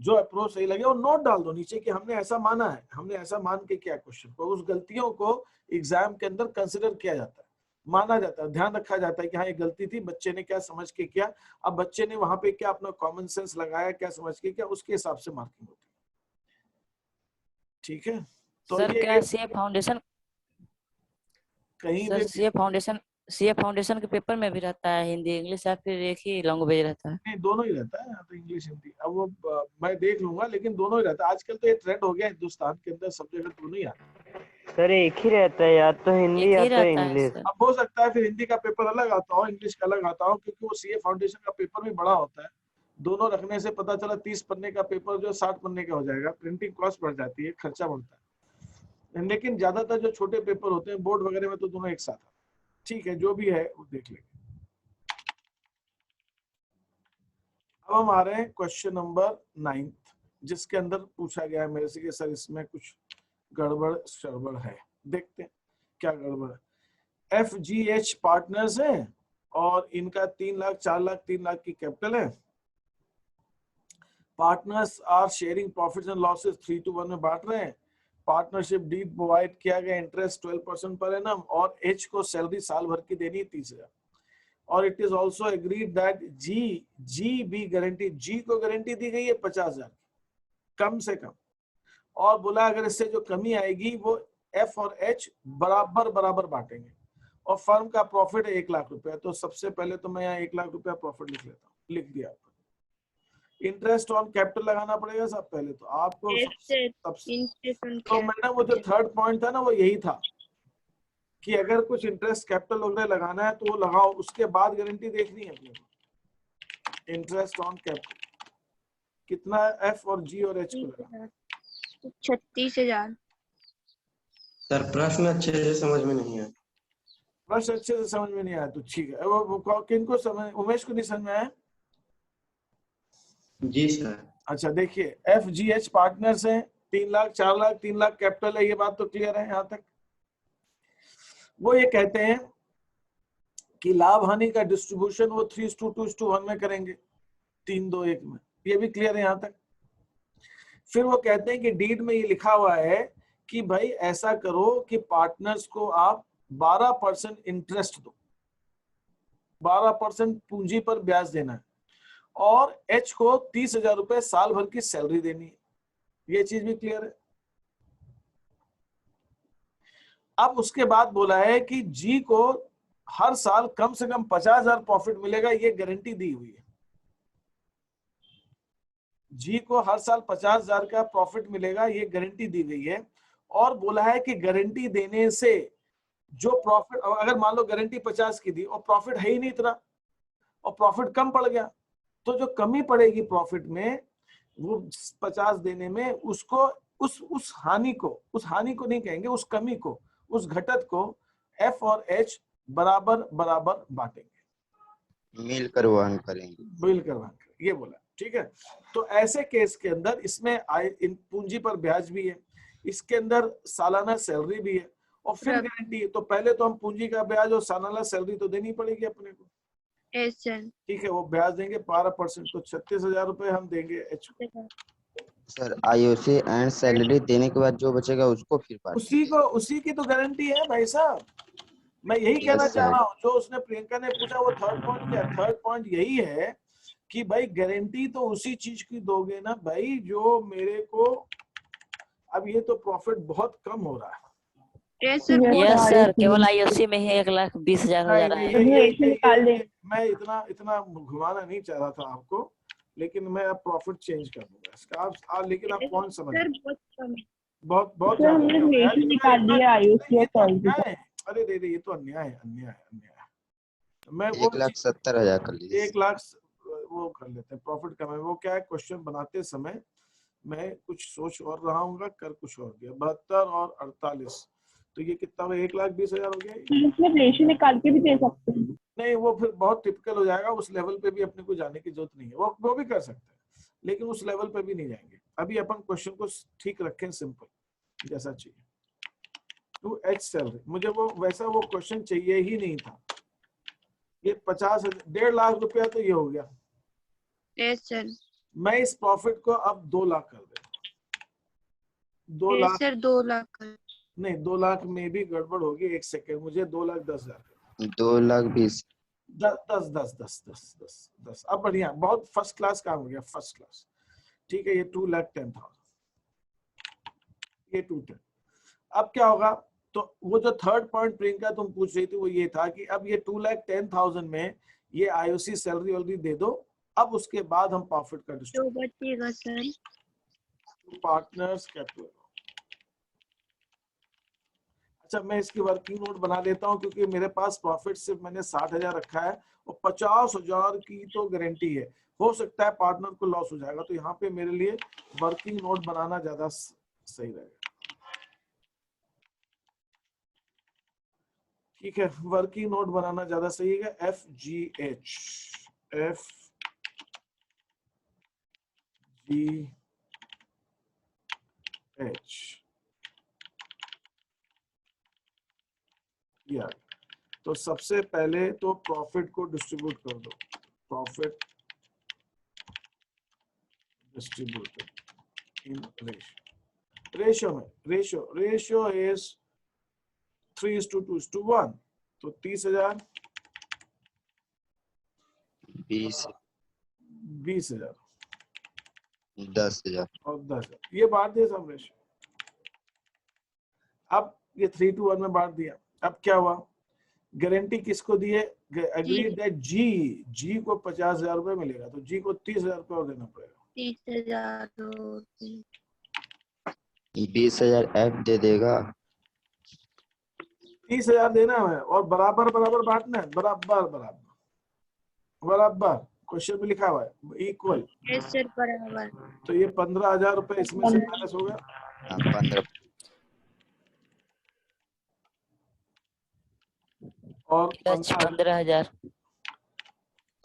जो अप्रोच सही लगे और नोट डाल दो नीचे कि हमने ऐसा माना है, हमने ऐसा मान के किया क्वेश्चन को। उस गलतियों को एग्जाम के अंदर कंसिडर किया जाता है, माना जाता है, ध्यान रखा जाता है कि हाँ ये गलती थी, बच्चे ने क्या समझ के किया, अब बच्चे ने वहां पे क्या अपना कॉमन सेंस लगाया, क्या समझ के किया, उसके हिसाब से मार्किंग होती है। ठीक है, तो सर ये क्या सीए फाउंडेशन, कहीं सर भी सीए फाउंडेशन के पेपर में भी रहता है हिंदी इंग्लिश या फिर एक ही लैंग्वेज रहता है? नहीं, दोनों ही रहता है, तो इंग्लिश हिंदी। अब वो मैं देख लूंगा, लेकिन दोनों ही रहता है। आजकल तो ये ट्रेंड हो गया हिंदुस्तान के अंदर, सब जगह दोनों ही आता है। सर एक ही रहता है, या तो हिंदी एक या ही तो रहता है इंग्लिश। सर। अब हो सकता है फिर हिंदी का पेपर अलग आता हो, इंग्लिश का अलग आता हो, क्योंकि वो सीए फाउंडेशन का पेपर भी बड़ा होता है। दोनों रखने से पता चला 30 पन्ने का पेपर जो 60 पन्ने का हो जाएगा, प्रिंटिंग कॉस्ट बढ़ जाती है, खर्चा बढ़ता है। लेकिन ज्यादातर जो छोटे पेपर होते हैं बोर्ड वगैरह में तो दोनों एक साथ। ठीक है, जो भी है वो देख लेंगे। अब हम आ रहे हैं क्वेश्चन नंबर 9, जिसके अंदर पूछा गया है मेरे से कि सर इसमें कुछ गड़बड़ शड़बड़ है। देखते हैं क्या गड़बड़ है। FGH पार्टनर्स हैं और इनका 3 लाख 4 लाख 3 लाख की कैपिटल है। Partners are sharing profits and losses 3:1 में बांट रहे हैं। पार्टनरशिप डीड प्रोवाइड किया गया, इंटरेस्ट 12% पर एनम, और H को सैलरी साल भर की देनी है 30,000। और it is also agreed that G be guarantee, G को गारंटी दी गई है 50,000 कम से कम, और बोला अगर इससे जो कमी आएगी वो F और H बराबर बराबर बांटेंगे। और फर्म का प्रॉफिट है 1 लाख रुपया। तो सबसे पहले तो मैं यहाँ 1 लाख रुपया प्रॉफिट लिख लेता हूँ, लिख दिया। इंटरेस्ट ऑन कैपिटल लगाना पड़ेगा सब पहले तो आपको। तो मैडम वो जो थर्ड पॉइंट था ना वो यही था कि अगर कुछ इंटरेस्ट कैपिटल वगैरह लगाना है तो वो लगाओ, उसके बाद गारंटी देखनी है अपने को। इंटरेस्ट ऑन कैपिटल कितना है, F और G और H को लगा 36,000। सर प्रश्न अच्छे से समझ में नहीं आया। प्रश्न अच्छे से समझ में नहीं आया तो ठीक है। वो किनको समझ, उमेश को नहीं समझ में आया? जी सर। अच्छा देखिए, FGH पार्टनर्स हैं, 3 लाख 4 लाख 3 लाख कैपिटल है, ये बात तो क्लियर है यहाँ तक। वो ये कहते हैं कि लाभ हानि का डिस्ट्रीब्यूशन वो 3:2:1 में करेंगे, 3:2:1 में, ये भी क्लियर है यहाँ तक। फिर वो कहते हैं कि डीड में ये लिखा हुआ है कि भाई ऐसा करो कि पार्टनर्स को आप 12% इंटरेस्ट दो, 12% पूंजी पर ब्याज देना है, और H को 30,000 रुपए साल भर की सैलरी देनी है। ये चीज भी क्लियर है। अब उसके बाद बोला है कि G को हर साल कम से कम 50,000 प्रॉफिट मिलेगा, ये गारंटी दी हुई है। G को हर साल 50,000 का प्रॉफिट मिलेगा, ये गारंटी दी गई है। और बोला है कि गारंटी देने से जो प्रॉफिट, अगर मान लो गारंटी 50 की दी और प्रॉफिट है ही नहीं इतना और प्रॉफिट कम पड़ गया, तो जो कमी पड़ेगी प्रॉफिट में वो 50 देने में, उसको उस हानि को नहीं कहेंगे, उस कमी को, उस घटत को F और H बराबर बराबर बांटेंगे, मिलकर वहन करेंगे। मिलकर वहन करेंगे, ये बोला। ठीक है, तो ऐसे केस के अंदर इसमें पूंजी पर ब्याज भी है, इसके अंदर सालाना सैलरी भी है और फिर गारंटी है। तो पहले तो हम पूंजी का ब्याज और सालाना सैलरी तो देनी पड़ेगी अपने को। ठीक है, वो ब्याज देंगे 12%, तो 36,000 रुपए हम देंगे H को। सर IOC एंड सैलरी देने के बाद जो बचेगा उसको फिर उसी की तो गारंटी है भाई साहब। मैं यही कहना चाह रहा हूँ, जो उसने प्रियंका ने पूछा वो थर्ड पॉइंट क्या, थर्ड पॉइंट यही है कि भाई गारंटी तो उसी चीज की दोगे ना भाई जो मेरे को, अब ये तो प्रॉफिट बहुत कम हो रहा है। यस सर, केवल IOC में ही 1,20,000 हो जा रहा है। मैं इतना घुमाना नहीं चाह रहा था आपको, लेकिन मैं अब प्रॉफिट चेंज कर दूंगा इसका। लेकिन आप पॉइंट समझ, बहुत बहुत निकाल दिया IOC। अरे दे ये तो अन्याय है। मैं वो 1,70,000 कर लीजिए। 1 लाख वो कर लेते हैं, प्रॉफिट कमाए। वो क्या है, क्वेश्चन बनाते समय मैं कुछ सोच और रहा हूँ, कर कुछ और दिया। 72 और 48, तो ये कितना हुआ, 1,20,000 हो गया। इसमें रेशियो निकाल के भी दे सकते हैं। नहीं, वो फिर बहुत टिपिकल हो जाएगा, उस लेवल पे भी अपने को जाने की जरूरत नहीं है। वो भी कर सकते हैं, लेकिन उस लेवल पे भी नहीं जाएंगे। अभी अपन क्वेश्चन को ठीक रखें, सिंपल जैसा चाहिए। टू एच सैलरी, मुझे वो वैसा वो क्वेश्चन चाहिए ही नहीं था। ये 1.5 लाख रुपया तो ये हो गया। Yes sir. मैं इस प्रॉफिट को अब 2 लाख कर देता। 2 यस लाख सर, 2 लाख। नहीं, 2 लाख में भी गड़बड़ होगी। 1 सेकेंड, मुझे 2,10,000 2,20,000 10 अब बढ़िया, बहुत फर्स्ट क्लास काम हो गया, फर्स्ट क्लास। ठीक है, ये 2,10,000, ये 210। अब क्या होगा, तो वो जो थर्ड पॉइंट प्रियंका तुम पूछ रही थी वो ये था कि अब ये 2,10,000 में ये आईओसी सैलरी ऑलरेडी दे दो। अब उसके बाद हम प्रॉफिट का जो बचेगा सर, पार्टनर्स कैपिटल। अच्छा, मैं इसकी वर्किंग नोट बना लेता हूँ, क्योंकि मेरे पास प्रॉफिट सिर्फ मैंने 60,000 रखा है और 50,000 की तो गारंटी है। हो सकता है पार्टनर को लॉस हो जाएगा, तो यहाँ पे मेरे लिए वर्किंग नोट बनाना ज्यादा सही रहेगा। ठीक है, वर्किंग नोट बनाना ज्यादा सही है। FGH, या तो सबसे पहले तो प्रॉफिट को डिस्ट्रीब्यूट कर दो। प्रॉफिट डिस्ट्रीब्यूट इन रेशियो में, रेशियो इज 3:2:1, तो 30,000 20 20,000 10,000 और 10,000, ये बांट दिया सब रेशियो। अब ये 3:1 में बांट दिया। अब क्या हुआ, गारंटी किसको दिए, एग्री दैट जी को 50,000 रुपए मिलेगा, तो जी को 30,000 रुपए और देना पड़ेगा। 30,000 20,000 F दे देगा। 30,000 देना है और बराबर बराबर बांटना है, बराबर बराबर बराबर। क्वेश्चन में लिखा हुआ है इक्वल। यस सर, बराबर। तो ये 15,000 रुपए इसमें से माइनस हो गया। 15 और 15,000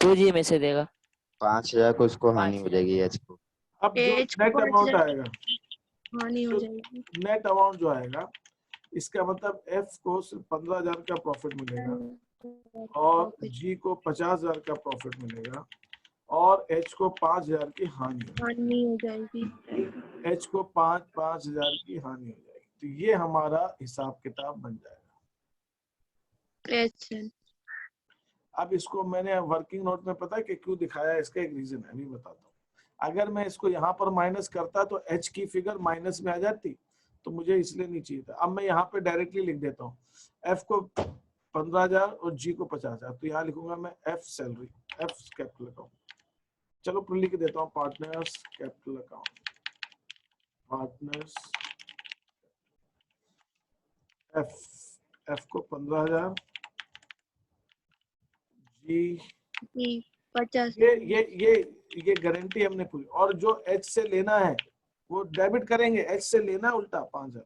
2G में से देगा। 5,000 को उसको हानि हो जाएगी एच को। अब जो एच को नेट अमाउंट आएगा, हानि हो जाएगी। नेट अमाउंट जो आएगा, इसका मतलब एफ को सिर्फ 15,000 का प्रॉफिट मिलेगा और जी को 50,000 का प्रॉफिट मिलेगा और एच को 5,000 की हानि हो जाएगी। एच को 5,000 की हानि हो जाएगी। तो ये हमारा हिसाब किताब बन जाएगा। Yes sir. अब इसको मैंने वर्किंग नोट में पता है कि क्यों दिखाया है, इसका एक रीजन है, अभी बताता हूँ। अगर मैं इसको यहाँ पर माइनस करता तो एच की फिगर माइनस में आ जाती, तो मुझे इसलिए नहीं चाहिए था। अब मैं यहाँ पे डायरेक्टली लिख देता हूँ, एफ को 15,000 और जी को 50,000, तो यहाँ लिखूंगा मैं F salary, F capital account. चलो लिख देता हूँ partners capital account, partners F को 15,000, जी 50। ये गारंटी हमने पूरी। और जो एच से लेना है वो डेबिट करेंगे, एच से लेना उल्टा 5,000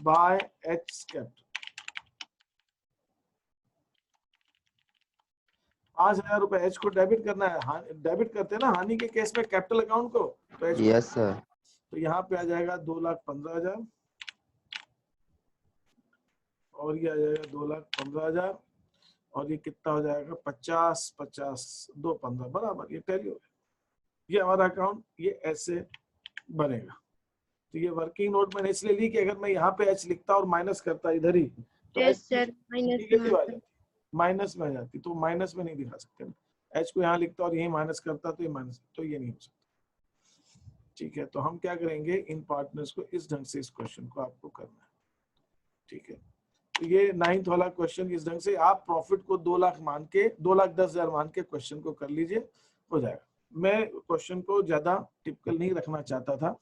बाय एच कैपिटल। 5,000 रुपए एच को डेबिट करना है। डेबिट करते हैं ना हानि के केस में कैपिटल अकाउंट को, तो एच यस सर। तो यहाँ पे आ जाएगा 2,15,000 और ये आ जाएगा 2,15,000 और ये कितना हो जाएगा 50 2 15 बराबर। ये टैली हो गया, ये हमारा अकाउंट ये ऐसे बनेगा। तो ये वर्किंग नोट मैंने इसलिए ली कि अगर मैं यहाँ पे एच लिखता और माइनस करता इधर ही, तो यस सर, माइनस में आ जाती, तो माइनस में नहीं दिखा सकते ना। एच को यहाँ लिखता और यही माइनस करता तो ये माइनस, तो ये नहीं हो सकता। ठीक है, तो हम क्या करेंगे, इन पार्टनर्स को इस ढंग से इस क्वेश्चन को आपको करना है। ठीक है, तो ये 9th वाला क्वेश्चन इस ढंग से आप प्रॉफिट को 2 लाख मान के 2,10,000 मान के क्वेश्चन को कर लीजिए, हो जाएगा। मैं क्वेश्चन को ज्यादा टिपिकल नहीं रखना चाहता था,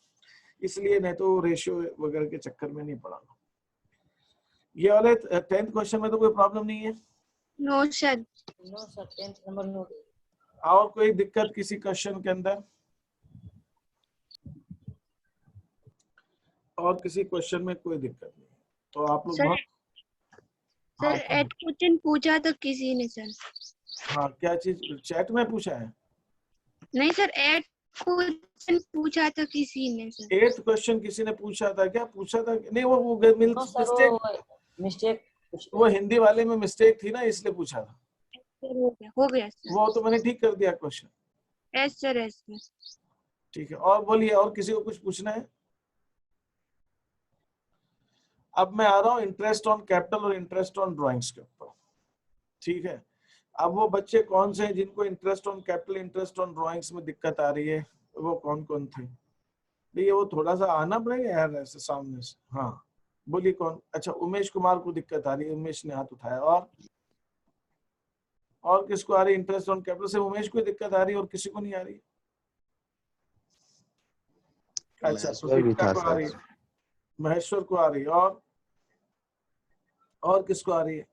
इसलिए नहीं तो रेशियो वगैरह के चक्कर में नहीं पड़ा। ये वाले 10th क्वेश्चन में तो कोई प्रॉब्लम नहीं है, no sir. No sir, 10th number note. और कोई दिक्कत किसी क्वेश्चन के अंदर? और किसी क्वेश्चन में कोई दिक्कत नहीं? तो आप लोग सर बहुत हाँ एट क्वेश्चन पूछा तो किसी ने सर। हाँ, क्या चीज चैट में पूछा है? नहीं सर, एट क्वेश्चन पूछा था किसी ने सर। 8th क्वेश्चन किसी ने पूछा था? क्या पूछा था? नहीं, वो नो सर, मिस्टेक, वो मिस्टेक। वो हिंदी वाले में मिस्टेक थी ना, इसलिए पूछा था। सर हो गया सर। वो तो मैंने ठीक कर दिया question. S sir, S sir. ठीक है, और बोलिए, और किसी को कुछ पूछना है? अब मैं आ रहा हूँ इंटरेस्ट ऑन कैपिटल और इंटरेस्ट ऑन ड्राइंग्स के ऊपर। ठीक है, अब वो बच्चे कौन से हैं जिनको interest on capital, interest on drawings में दिक्कत आ रही है? वो कौन कौन थे भैया? वो थोड़ा सा आना पड़ेगा यार ऐसे सामने से। हाँ बोलिए कौन? अच्छा, उमेश कुमार को दिक्कत आ रही है, उमेश ने हाथ उठाया। और किसको आ रही है इंटरेस्ट ऑन कैपिटल? से उमेश को दिक्कत आ रही है और किसी को नहीं आ रही? अच्छा, महेश्वर भी था को आ रही है, सर। महेश्वर को आ रही है। और किसको आ रही है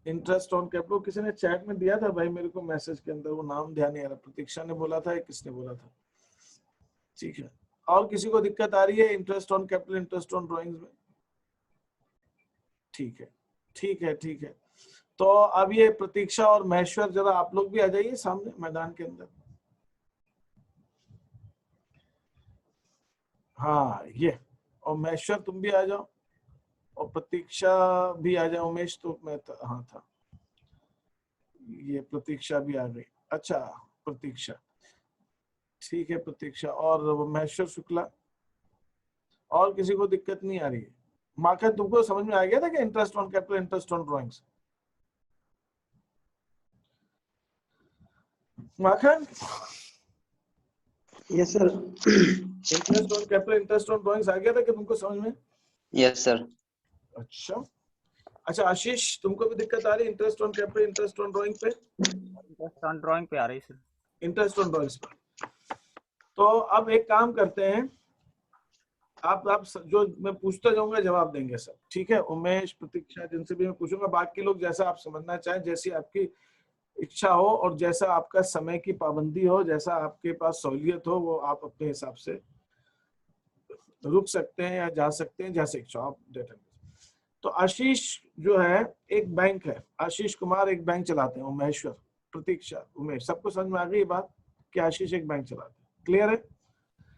इंटरेस्ट ऑन कैपिटल? किसी ने चैट में दिया था भाई मेरे को मैसेज के अंदर, वो नाम ध्यान नहीं आ रहा, प्रतीक्षा ने बोला था या किसने बोला था? ठीक है, और किसी को दिक्कत आ रही है interest on capital, interest on drawings में? ठीक है, ठीक है, ठीक है। तो अब ये प्रतीक्षा और महेश्वर, जरा आप लोग भी आ जाइए सामने मैदान के अंदर। हाँ ये, और महेश्वर तुम भी आ जाओ, और प्रतीक्षा भी आ जाओ। उमेश तो मैं हाँ था, ये प्रतीक्षा भी आ गई। अच्छा प्रतीक्षा, ठीक है प्रतीक्षा और वो महेश्वर शुक्ला। और किसी को दिक्कत नहीं आ रही है? माखन तुमको समझ में आ गया था कि interest on capital, interest on drawings? Makhan, yes sir. Interest on capital, interest on drawings आ गया था कि तुमको समझ में? Yes sir. अच्छा अच्छा, आशीष तुमको भी दिक्कत आ रही है interest on capital, interest on drawing पे? इंटरेस्ट ऑन ड्राइंग पे आ रही सर। इंटरेस्ट ऑन ड्राइंग्स पे। तो अब एक काम करते हैं, आप जो मैं पूछता जाऊंगा जवाब देंगे सब, ठीक है? उमेश, प्रतीक्षा, जिनसे भी मैं पूछूंगा, बाकी लोग जैसा आप समझना चाहें, जैसी आपकी इच्छा हो और जैसा आपका समय की पाबंदी हो, जैसा आपके पास सहूलियत हो, वो आप अपने हिसाब से रुक सकते हैं या जा सकते हैं, जैसे इच्छा आप डेटा। तो आशीष जो है एक बैंक है, आशीष कुमार एक बैंक चलाते हैं। महेश्वर, प्रतीक्षा, उमेश, सबको समझ में आ गई बात कि आशीष एक बैंक चलाते हैं? क्लियर है?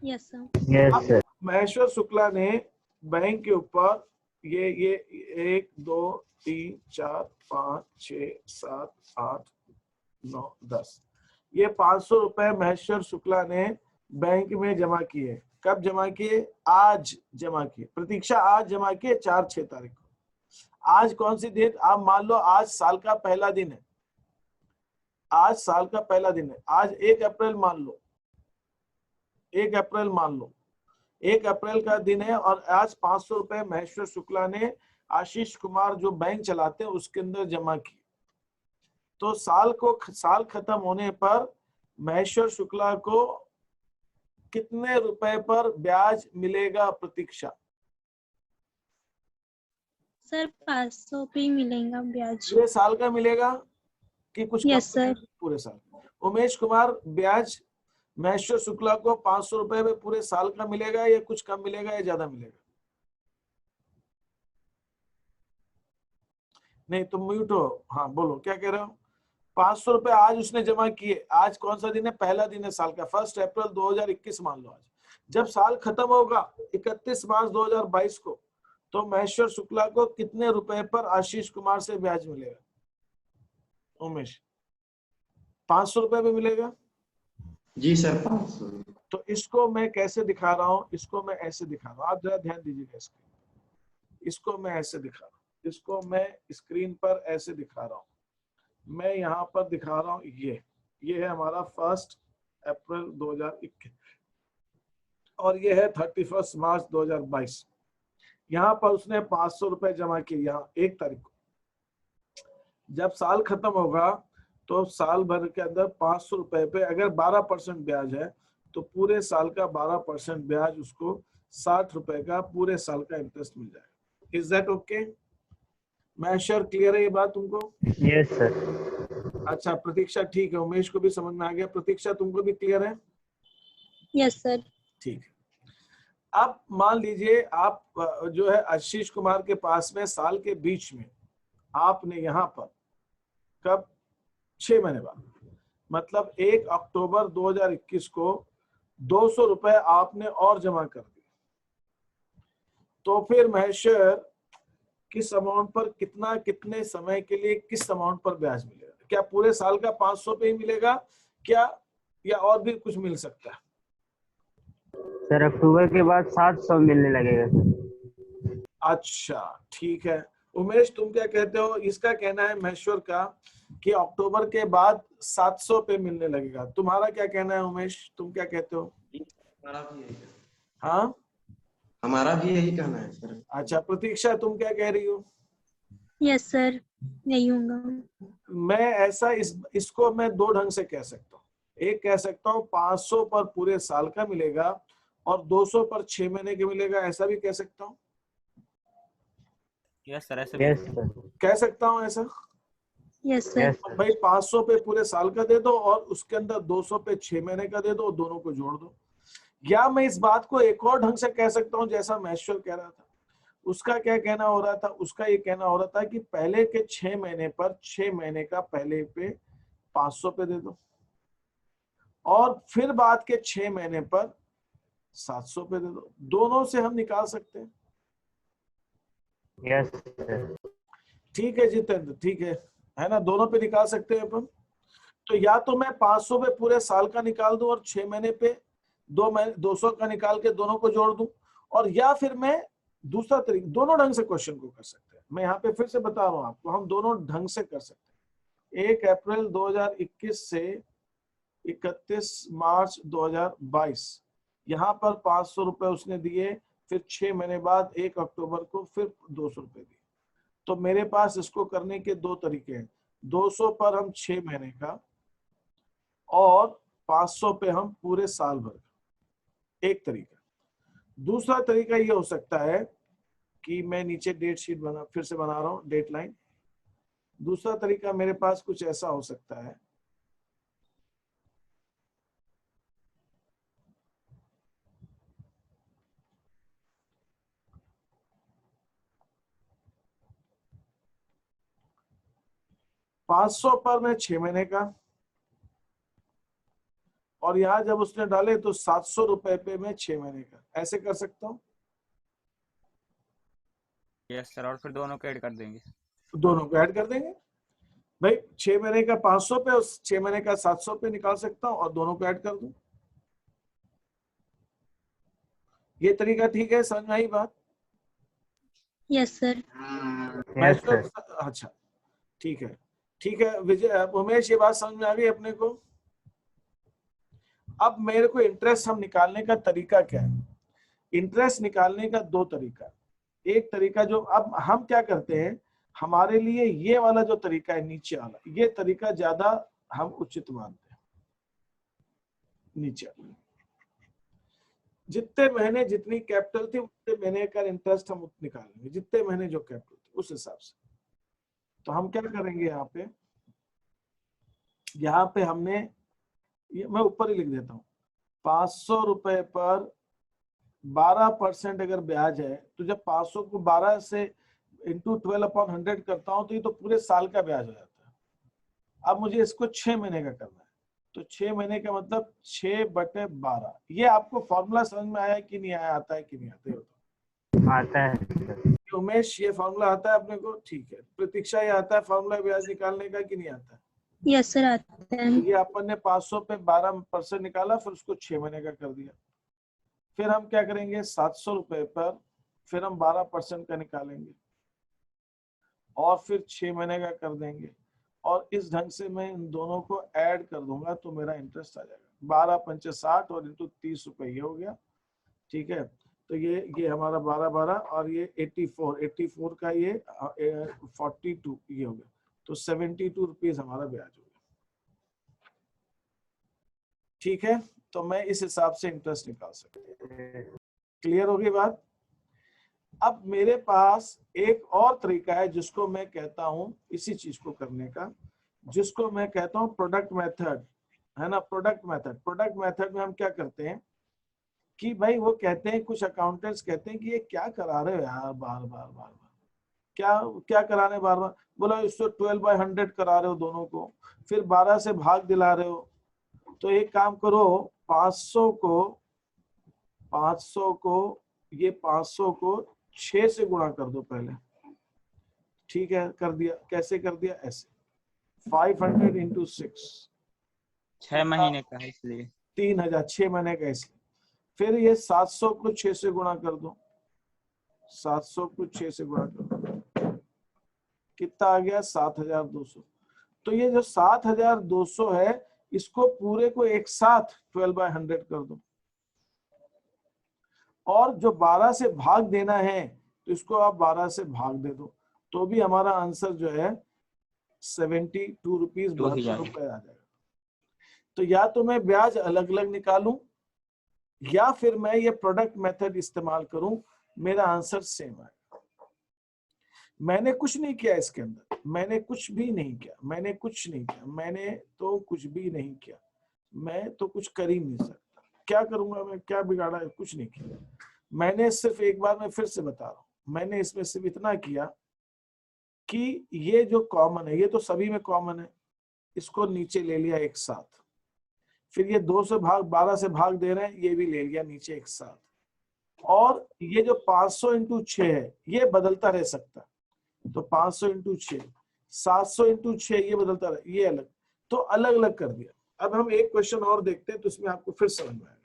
Yes sir. Yes sir. Maheshwar Shukla ने बैंक के ऊपर ये 1 2 3 4 5 6 7 8 9 10 ये 500 रुपए महेश्वर शुक्ला ने बैंक में जमा किए। कब जमा किए? आज जमा किए। प्रतीक्षा आज जमा किए 4-6 तारीख को। आज कौन सी डेट? आप मान लो आज साल का पहला दिन है, आज साल का पहला दिन है। आज 1 अप्रैल मान लो, 1 अप्रैल मान लो, 1 अप्रैल का दिन है और आज 500 रुपए महेश्वर शुक्ला ने आशीष कुमार जो बैंक चलाते हैं उसके अंदर जमा किए। तो साल खत्म होने पर महेश्वर शुक्ला को कितने रुपए पर ब्याज मिलेगा? प्रतीक्षा सर 500 पे ही मिलेगा ब्याज। पूरे साल का मिलेगा कि कुछ यस कम? सर। पूरे साल। उमेश कुमार, ब्याज महेश्वर शुक्ला को 500 रुपए में पूरे साल का मिलेगा या कुछ कम मिलेगा या ज्यादा मिलेगा? नहीं तुम म्यूट हो। हाँ बोलो, क्या कह रहे हो? 500 रुपए आज उसने जमा किए। आज कौन सा दिन है? पहला दिन है साल का, 1 अप्रैल 2021 मान लो आज। जब साल खत्म होगा 31 मार्च 2022 को, तो महेश्वर शुक्ला को कितने रुपए पर आशीष कुमार से ब्याज मिलेगा? उमेश, 500 रुपए में मिलेगा? जी सर 500। तो इसको मैं कैसे दिखा रहा हूं? इसको मैं ऐसे दिखा रहा हूं, आप जरा ध्यान दीजिएगा। इसको मैं ऐसे दिखा रहा हूं, इसको मैं स्क्रीन पर ऐसे दिखा रहा हूं। मैं यहाँ पर दिखा रहा हूं, ये है हमारा 1 अप्रैल 2021 और ये है 31 मार्च 2022। यहाँ पर उसने 500 रुपए जमा किए यहाँ 1 तारीख को। जब साल खत्म होगा तो साल भर के अंदर 500 रुपए पे अगर 12% ब्याज है तो पूरे साल का 12% ब्याज उसको 60 रुपए का पूरे साल का इंटरेस्ट मिल जाएगा। Is that okay? Maheshwar clear है ये बात तुमको? Yes sir. अच्छा प्रतीक्षा ठीक है, उमेश को भी समझ में आ गया। प्रतीक्षा तुमको भी क्लियर है? Yes sir. ठीक है। अब मान लीजिए आप जो है आशीष कुमार के पास में साल के बीच में आपने यहाँ पर कब 6 महीने बाद मतलब 1 अक्टूबर 2021 को 200 रुपए आपने और जमा कर दिए, तो फिर महेश्वर किस अमाउंट पर कितना कितने समय के लिए किस अमाउंट पर ब्याज मिलेगा? क्या पूरे साल का 500 पे ही मिलेगा क्या, या और भी कुछ मिल सकता है? सर अक्टूबर के बाद 700 मिलने लगेगा सर। अच्छा ठीक है। उमेश तुम क्या कहते हो? इसका कहना है महेश्वर का कि अक्टूबर के बाद 700 पे मिलने लगेगा। तुम्हारा क्या कहना है उमेश, तुम क्या कहते हो? हमारा भी यही हाँ हमारा भी यही कहना है सर। अच्छा प्रतीक्षा तुम क्या कह रही हो? यस सर, यही होगा। मैं ऐसा इसको मैं दो ढंग से कह सकता हूँ। एक कह सकता हूँ 500 पर पूरे साल का मिलेगा और 200 पर 6 महीने के मिलेगा, ऐसा भी कह सकता हूँ। यस सर, ऐसे भी यस सर। कह सकता हूँ ऐसा? Yes sir. यस तो सर। भाई 500 पे पूरे साल का दे दो और उसके अंदर 200 पे 6 महीने का दे दो, दोनों को जोड़ दो। या मैं इस बात को एक और ढंग से कह सकता हूँ जैसा महेश्वर कह रहा था। उसका क्या कहना हो रहा था? उसका ये कहना हो रहा था कि पहले के 6 महीने पर 6 महीने का पहले पे 500 पे दे दो और फिर बाद के 6 महीने पर 700 पे दे दो। दोनों से हम निकाल सकते हैं। Yes sir. ठीक है जितेंद्र, ठीक है ना? दोनों पे निकाल सकते हैं अपन। तो या तो मैं 500 पे पूरे साल का निकाल दूं और 6 महीने पे 200 का निकाल के दोनों को जोड़ दूं, और या फिर मैं दूसरा तरीका, दोनों ढंग से क्वेश्चन को कर सकते हैं। मैं यहाँ पे फिर से बता रहा हूँ आपको, हम दोनों ढंग से कर सकते हैं। 1 अप्रैल 2021 से 31 मार्च 2022 यहाँ पर 500 रुपए उसने दिए, फिर 6 महीने बाद 1 अक्टूबर को फिर 200 रुपए दिए। तो मेरे पास इसको करने के दो तरीके हैं। 200 पर हम 6 महीने का और 500 पे हम पूरे साल भर का, एक तरीका। दूसरा तरीका ये हो सकता है कि मैं नीचे डेट शीट फिर से बना रहा हूं, डेट लाइन। दूसरा तरीका मेरे पास कुछ ऐसा हो सकता है, $500 पर मैं 6 महीने का, और यहां जब उसने डाले तो 700 रुपए पे मैं 6 महीने का, ऐसे कर सकता हूँ। यस सर, और फिर दोनों को ऐड कर देंगे। दोनों को ऐड कर देंगे भाई। 6 महीने का 500 पे और 6 महीने का 700 पे निकाल सकता हूँ और दोनों को ऐड कर दूं। ये तरीका ठीक है? समझ में आई बात? Yes sir. Yes sir. अच्छा ठीक है, ठीक है विजय, उमेश ये बात समझ में आ गई अपने को? अब मेरे को इंटरेस्ट हम निकालने का तरीका क्या है? इंटरेस्ट निकालने का दो तरीका। एक तरीका जो अब हम क्या करते हैं, हमारे लिए ये वाला जो तरीका है नीचे वाला, ये तरीका ज्यादा हम उचित मानते हैं। नीचे जितने महीने जितनी कैपिटल थी उतने महीने का इंटरेस्ट हम निकालेंगे, जितने महीने जो कैपिटल थी उस हिसाब से। तो हम क्या करेंगे यहाँ पे हमने ये मैं ऊपर ही लिख देता हूँ, 500 रुपए पर 12% अगर ब्याज है, तो जब 500 को 12 से इंटू 12/100 करता हूं तो ये तो पूरे साल का ब्याज हो जाता है। अब मुझे इसको 6 महीने का करना है, तो 6 महीने का मतलब 6/12। ये आपको फॉर्मूला समझ में आया कि नहीं आया? आता है कि नहीं आता है? आता है सर। उमेश ये फॉर्मूला आता है अपने को? ठीक है। प्रतीक्षा ये आता है फॉर्मूला ब्याज निकालने का कि नहीं आता है? यस सर, आता है। ये अपन ने 500 पे 12% निकाला, फिर उसको 6 महीने का कर दिया। फिर हम क्या करेंगे, 700 रुपए पर फिर हम 12% का निकालेंगे और फिर 6 महीने का कर देंगे, और इस ढंग से मैं इन दोनों को ऐड कर दूंगा तो मेरा इंटरेस्ट आ जाएगा। 12×5 60 और इंटू 30 रुपए ये हो गया। ठीक है, तो ये हमारा 12 और ये 84 का ये 42 ये हो गया, तो 72 रुपीज हमारा ब्याज हो गया। ठीक है, तो मैं इस हिसाब से इंटरेस्ट निकाल सकता हूँ। क्लियर हो गई बात? अब मेरे पास एक और तरीका है जिसको मैं कहता हूं इसी चीज को करने का, जिसको मैं कहता हूं प्रोडक्ट मेथड, है ना। प्रोडक्ट मेथड में हम क्या करते हैं कि भाई वो कहते हैं, कुछ अकाउंटेंट्स कहते हैं कि ये क्या करा रहे हो यार, बार बार क्या करा रहे हैं बार बार। बोला इसको 12/100 करा रहे हो दोनों को, फिर 12 से भाग दिला रहे हो। तो एक काम करो, 500 को 6 से गुणा कर दो पहले। ठीक है, कर दिया। कैसे कर दिया? ऐसे 500 into 6, 6 महीने का है इसलिए 3000, 6 महीने का इसलिए। फिर ये 700 को 6 से गुणा कर दो, 700 को 6 से गुणा कर दो, कितना आ गया? 7200। तो ये जो 7200 है, इसको पूरे को एक साथ 12/100 कर दो, और जो 12 से भाग देना है तो इसको आप 12 से भाग दे दो, तो भी हमारा आंसर जो है 72 रुपीज 72 रुपए आ जाएगा। तो या तो मैं ब्याज अलग अलग निकालूं, या फिर मैं ये प्रोडक्ट मेथड इस्तेमाल करूं, मेरा आंसर सेम आएगा। मैंने कुछ नहीं किया इसके अंदर, मैंने कुछ नहीं किया, मैंने तो कुछ भी नहीं किया, मैं तो कुछ कर ही नहीं सकता। क्या करूंगा मैं? क्या बिगाड़ा है? कुछ नहीं किया। मैंने सिर्फ एक बार, मैं फिर से बता रहा हूं, मैंने इसमें सिर्फ इतना किया कि ये जो कॉमन है, ये तो सभी में कॉमन है, इसको नीचे ले लिया एक साथ। फिर ये 2 से भाग 12 से भाग दे रहे हैं, ये भी ले लिया नीचे एक साथ। और ये जो 500 into 6 है, ये बदलता रह सकता है, तो 500 into 6, 700 into 6, ये बदलता रहे, ये अलग, तो अलग अलग कर दिया। अब हम एक क्वेश्चन और देखते हैं, तो इसमें आपको फिर समझ में आएगा।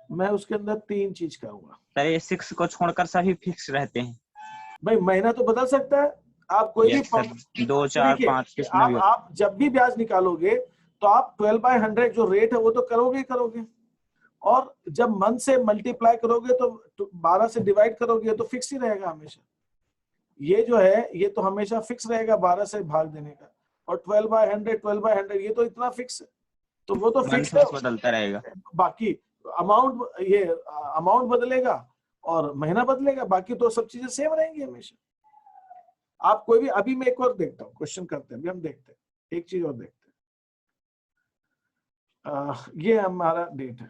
मैं उसके अंदर 3 चीज करूंगा। सर ये 6 को छोड़कर सभी फिक्स रहते हैं? भाई महीना तो बदल सकता है, आप कोई भी 2, 4, 5 किस्म भी आप जब भी ब्याज निकालोगे तो आप 12/100 जो रेट है वो तो करोगे, और जब मंथ से मल्टीप्लाई करोगे तो 12 से डिवाइड करोगे, तो फिक्स ही रहेगा हमेशा। ये जो है ये तो हमेशा फिक्स रहेगा 12 से भाग देने का, और 12/100 ये तो इतना फिक्स है, तो वो तो फिक्स है, बदलता रहेगा। बाकी अमाउंट बदलेगा और महीना बदलेगा, बाकी तो सब चीजें सेम रहेंगी हमेशा। आप कोई भी, अभी मैं एक और देखता हूँ, क्वेश्चन करते हैं, अभी हम देखते हैं एक चीज और देखते हैं। ये हमारा डेट है,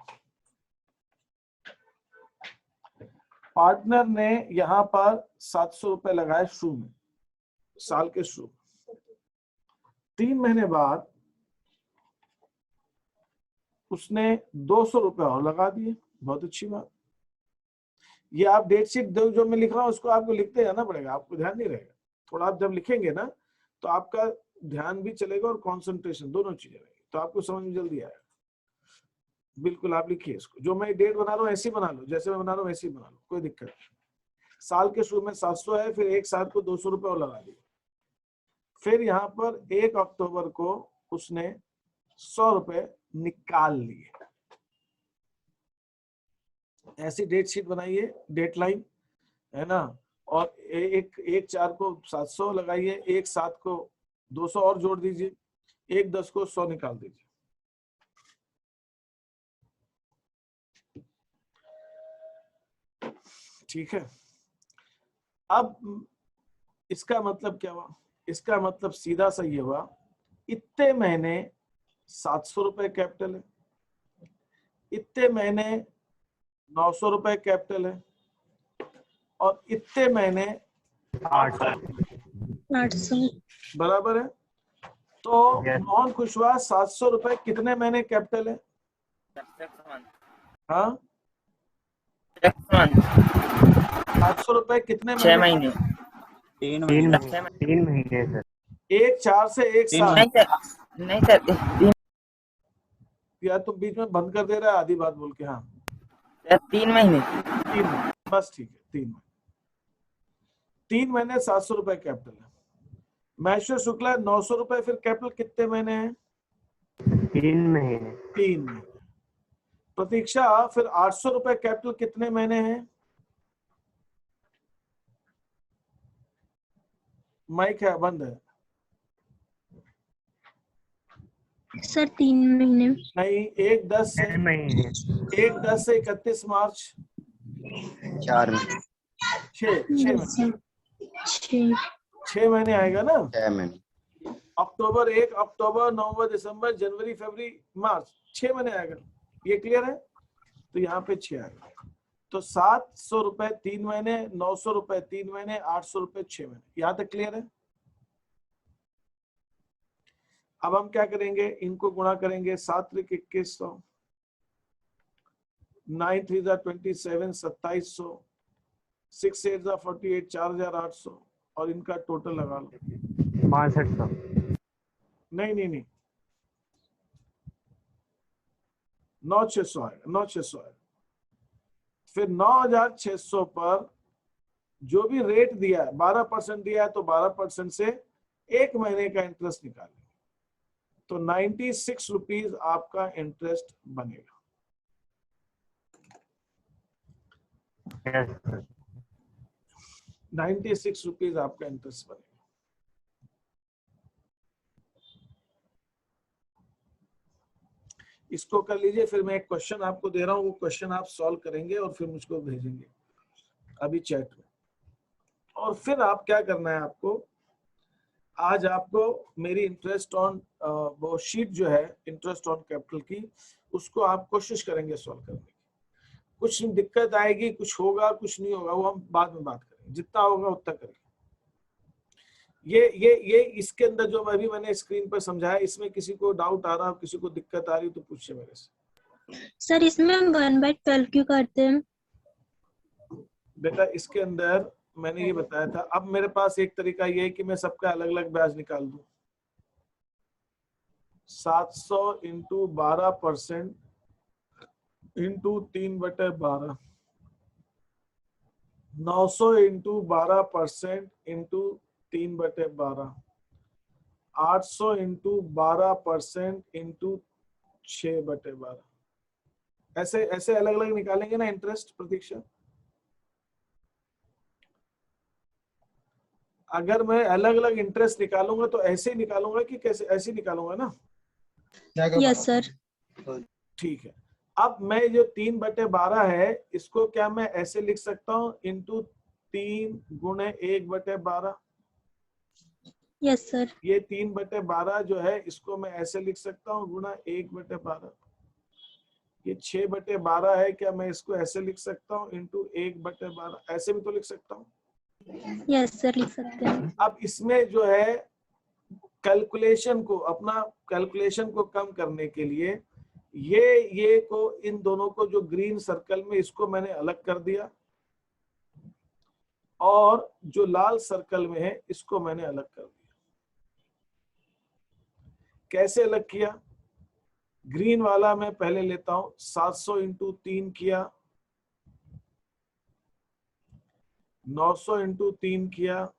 पार्टनर ने यहाँ पर 700 रुपए लगाए शुरू में, साल के शुरू। 3 महीने बाद उसने 200 रुपए और लगा दिए, बहुत अच्छी बात। ये आप डेट शीट जो मैं लिख रहा हूँ उसको आपको लिखते जाना पड़ेगा, आपको ध्यान नहीं रहेगा। थोड़ा आप जब लिखेंगे ना तो आपका ध्यान भी चलेगा और कंसंट्रेशन, दोनों चीजें रहेगी, तो आपको समझ में जल्दी आएगा। बिल्कुल आप लिखिए इसको, जो मैं डेट बना रहा हूँ ऐसी बना लो, जैसे मैं बना रहा हूँ ऐसी बना लो, कोई दिक्कत नहीं। साल के शुरू में 700 है, फिर एक साल को 200 रुपए और लगा दिए। फिर यहाँ पर 1 अक्टूबर को उसने 100 रुपए निकाल लिए। ऐसी डेट शीट बनाइए, डेट लाइन, है ना। और एक 4 को 700 लगाइए, 1 7 को 200 और जोड़ दीजिए, 1 10 को 100 निकाल दीजिए। ठीक है। अब इसका मतलब क्या हुआ? इसका मतलब सीधा सा ये हुआ, इतने महीने 700 रुपए कैपिटल है, इतने महीने 900 रुपए कैपिटल है, और इतने महीने 800 बराबर है। तो मोहन कुशवाहा 700 रुपए कितने महीने कैपिटल है? हाँ 700 रुपए कितने महीने? 6 महीने। 3 महीने सर। 1 4 से 1 7। नहीं सर यार तुम बीच में बंद कर दे रहा है आधी बात बोल के। हाँ 3 महीने। 3 महीने बस, ठीक है 3 महीने। 3 महीने 700 रुपए कैपिटल है। महेश्वर शुक्ला 900 रुपए, फिर कैपिटल कितने महीने हैं? 3 महीने। 3 महीने। प्रतीक्षा फिर 800 रुपए कैपिटल कितने महीने हैं? माइक है बंद है। सर 3 महीने। नहीं, 1 10 से 10 महीने। 1 10 से 31 मार्च। 4 में। 6 यस सर 6 महीने आएगा ना। 6 महीने। अक्टूबर 1, अक्टूबर, नवंबर, दिसंबर, जनवरी, फरवरी, मार्च, 6 महीने आएगा। ये क्लियर है? तो यहाँ पे 6 आएगा। तो 700 रुपए 3 महीने, 900 रुपए 3 महीने, 800 रुपए 6 महीने। यहाँ तक क्लियर है? अब हम क्या करेंगे, इनको गुणा करेंगे। 7 त्रिक 2100, 9 3 27, 2700, 6 8 48, 4800 और इनका टोटल लगा लो। 6500। नहीं 9600 आएगा, 9600 आएगा। फिर 9600 पर जो भी रेट दिया है 12% दिया है, तो 12% से 1 महीने का इंटरेस्ट निकालेंगे। तो 96 रुपीज आपका इंटरेस्ट बनेगा। Yes sir. 96 रुपीज आपका इंटरेस्ट बनेगा। इसको कर लीजिए। फिर मैं एक क्वेश्चन आपको दे रहा हूँ, वो क्वेश्चन आप सॉल्व करेंगे और फिर मुझको भेजेंगे अभी चैट में। और फिर आप क्या करना है, आपको आज आपको मेरी इंटरेस्ट ऑन वो शीट जो है इंटरेस्ट ऑन कैपिटल की, उसको आप कोशिश करेंगे सॉल्व करने की। कुछ दिक्कत आएगी, कुछ होगा, कुछ नहीं होगा, वो हम बाद में बात करेंगे। जितना होगा उतना करेंगे। ये इसके अंदर जो अभी मैंने स्क्रीन पर समझाया, इसमें किसी को डाउट आ रहा हो, किसी को दिक्कत आ रही तो पूछिए मेरे से। सर इसमें हम 1/12 क्यों करते हैं? बेटा इसके अंदर मैंने ये बताया था। अब मेरे पास एक तरीका ये है कि मैं सबका अलग अलग ब्याज निकाल दूं। 700 into 12% into 3/12, 900 into 12% into 3/12, 800 into 12% into 6/12। ऐसे ऐसे अलग अलग निकालेंगे ना इंटरेस्ट प्रतीक्षा। अगर मैं अलग अलग इंटरेस्ट निकालूंगा तो ऐसे ही निकालूंगा कि कैसे? ऐसे ही निकालूंगा ना। Yes sir. ठीक है। अब मैं जो 3/12 है, इसको क्या मैं ऐसे लिख सकता हूँ, इंटू 3 गुणे 1/12। Yes sir. ये 3/12 जो है, इसको मैं ऐसे लिख सकता हूँ, गुणा 1/12। ये 6/12 है, क्या मैं इसको ऐसे लिख सकता हूँ, इंटू 1/12। ऐसे भी तो लिख सकता हूँ। यस सर लिख सकते हैं। अब इसमें जो है कैलकुलेशन को, अपना कैलकुलेशन को कम करने के लिए ये को, इन दोनों को जो ग्रीन सर्कल में, इसको मैंने अलग कर दिया, और जो लाल सर्कल में है इसको मैंने अलग कर दिया। कैसे अलग किया? ग्रीन वाला मैं पहले लेता हूं, 700 इंटू 3 किया, 900 इंटू 3 किया,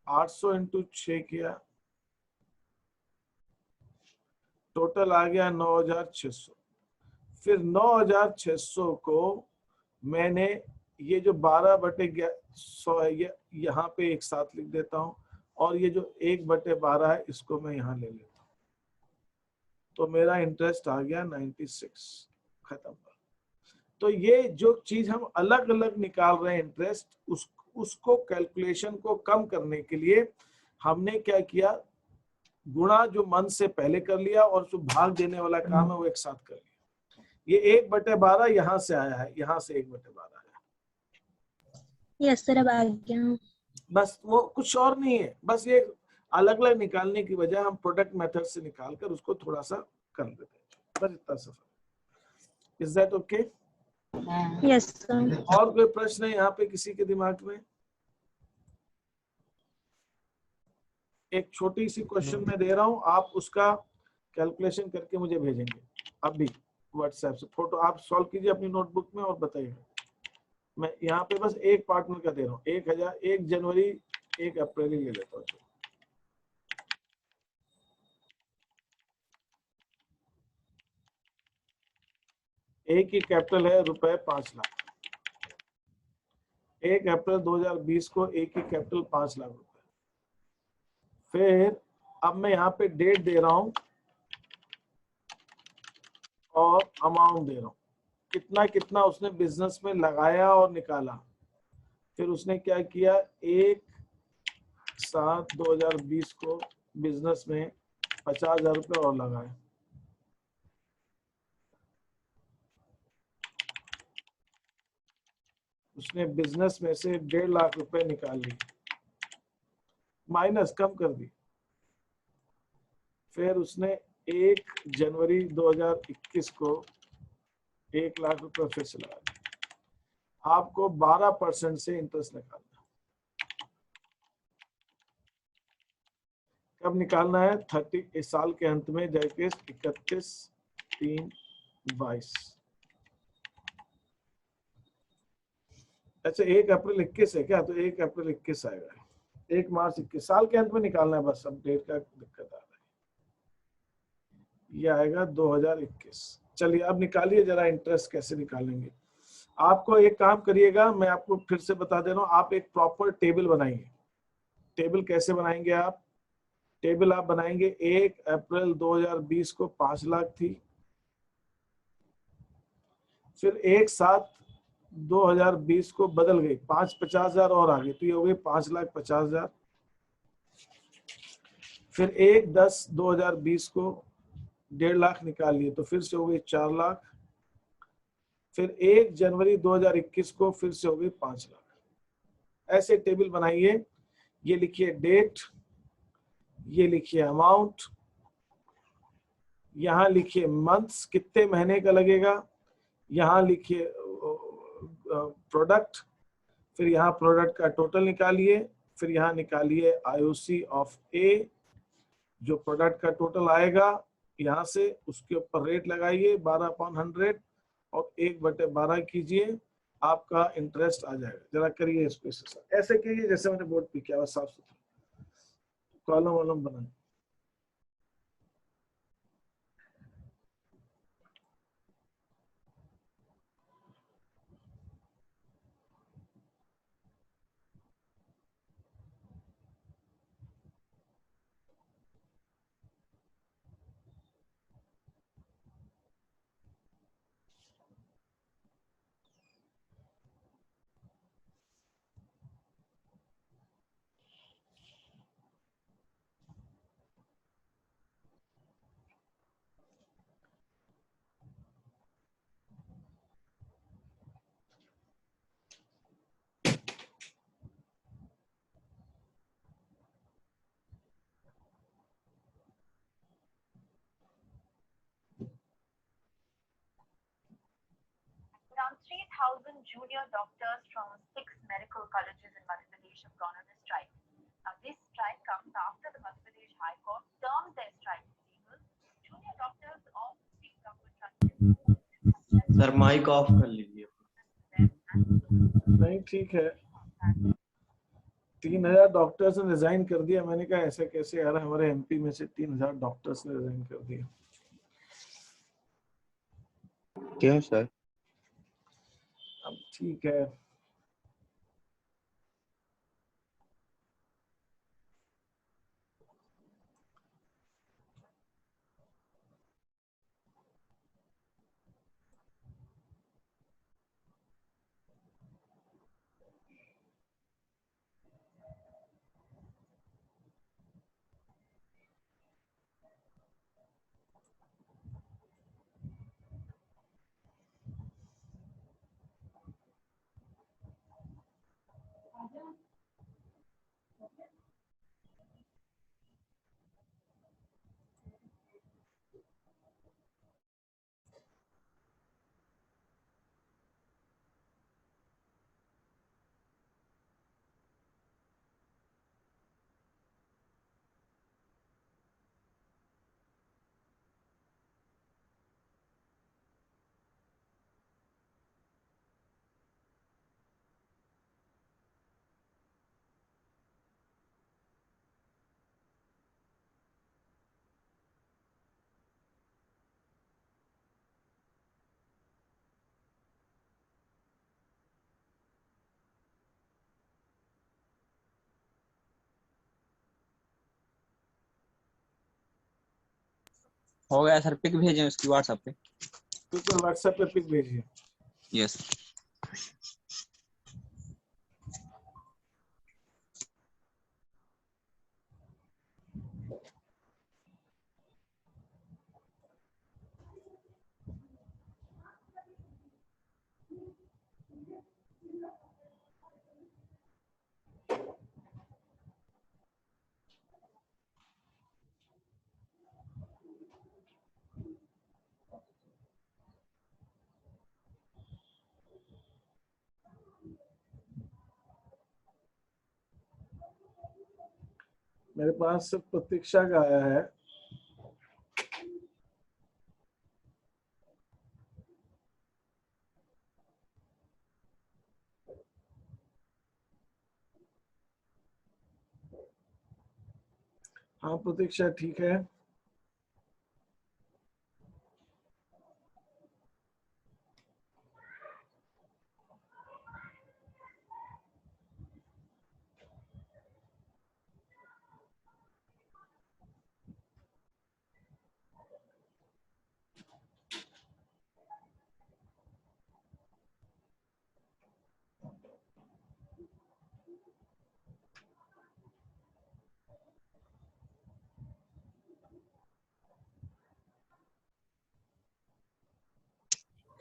800 इंटू 6 किया, टोटल आ गया 9600। फिर 9600 को मैंने ये जो 12/100 है, ये यहाँ पे एक साथ लिख देता हूँ, और ये जो 1/12 है इसको मैं यहाँ ले लेता हूँ। तो मेरा इंटरेस्ट आ गया 96। खत्म। तो ये जो चीज हम अलग अलग निकाल रहे हैं इंटरेस्ट, उसको कैलकुलेशन को कम करने के लिए हमने क्या किया, गुणा जो मन से पहले कर लिया, और जो भाग देने वाला काम है वो एक साथ कर लिया। ये 1/12 यहाँ से आया है, यहाँ से 1/12 आया। यस सर अब आ गया। बस वो कुछ और नहीं है, बस ये अलग अलग निकालने की बजाय हम प्रोडक्ट मेथड से निकालकर उसको थोड़ा सा कर देते हैं, बस इतना सा। Is that okay? Yes sir. और कोई प्रश्न है यहाँ पे किसी के दिमाग में? एक छोटी सी क्वेश्चन मैं दे रहा हूँ, आप उसका कैलकुलेशन करके मुझे भेजेंगे अभी व्हाट्सएप से। फोटो आप सॉल्व कीजिए अपनी नोटबुक में और बताइए। मैं यहाँ पे बस एक पार्टनर का दे रहा हूँ। 1 जनवरी 1 अप्रैल ही ले लेता हूँ। एक ही कैपिटल है रुपए 5 लाख। 1 अप्रैल 2020 को एक ही कैपिटल 5 लाख रुपए। फिर अब मैं यहाँ पे डेट दे रहा हूं और अमाउंट दे रहा हूं। कितना कितना उसने बिजनेस में लगाया और निकाला। फिर उसने क्या किया, 1/7/2020 को बिजनेस में 50,000 रुपये और लगाए। उसने बिजनेस में से 1.5 लाख रुपए निकाल लिए, माइनस कम कर दी। फिर उसने 1 जनवरी 2021 को 1 लाख रुपए फिर से लगा दिया। आपको 12% से इंटरेस्ट निकालना। कब निकालना है? 30 इस साल के अंत में जाके 31/3/22। अच्छा 1 अप्रैल 21 है क्या? तो 1 अप्रैल 21 आएगा। 1 मार्च 21 साल के अंत में निकालना है, बस अब डेट का दिक्कत आ रहा है। ये आएगा 2021। चलिए अब निकालिए जरा इंटरेस्ट कैसे निकालेंगे। आपको एक काम करिएगा, मैं आपको फिर से बता दे रहा हूँ, आप एक प्रॉपर टेबल बनाइए। टेबल कैसे बनाएंगे आप? टेबल आप बनाएंगे 1 अप्रैल 2020 को 5 लाख थी, फिर 1/7/2020 को बदल गई, 5/50,000 और आ गई, तो ये हो गई 5,50,000। फिर 1/10/2020 को 1.5 लाख निकाल लिए, तो फिर से हो गई 4 लाख। फिर 1 जनवरी 2021 को फिर से हो गई 5 लाख। ऐसे टेबल बनाइए। ये लिखिए डेट, ये लिखिए अमाउंट, यहां लिखिए मंथ्स कितने महीने का लगेगा, यहां लिखिए प्रोडक्ट, फिर यहाँ प्रोडक्ट का टोटल निकालिए, फिर यहाँ निकालिए आईओसी ऑफ ए, जो प्रोडक्ट का टोटल आएगा यहाँ से उसके ऊपर रेट लगाइए 12/100 और 1/12 कीजिए, आपका इंटरेस्ट आ जाएगा। जरा करिए इसको ऐसे कीजिए जैसे मैंने बोर्ड पे किया, साफ सुथरा कॉलम वॉलम बनाए। Around 3,000 junior doctors from 6 medical colleges in Madhya Pradesh have gone on a strike. Now, this strike comes after the Madhya Pradesh High Court termed their strike illegal. Junior doctors of state government trusted. Sir mike off कर लीजिए। नहीं ठीक है, 3,000 doctors ने resign कर दिया। मैंने कहा ऐसा कैसे यार, हमारे एमपी में से 3,000 डॉक्टर्स ने रिजाइन कर दिया। क्यों सर? अब ठीक है, हो गया सर, पिक भेजें उसकी व्हाट्सएप पे। तो व्हाट्सएप पे पिक भेजिए। यस। मेरे पास सिर्फ प्रतीक्षा का आया है। हाँ प्रतीक्षा ठीक है।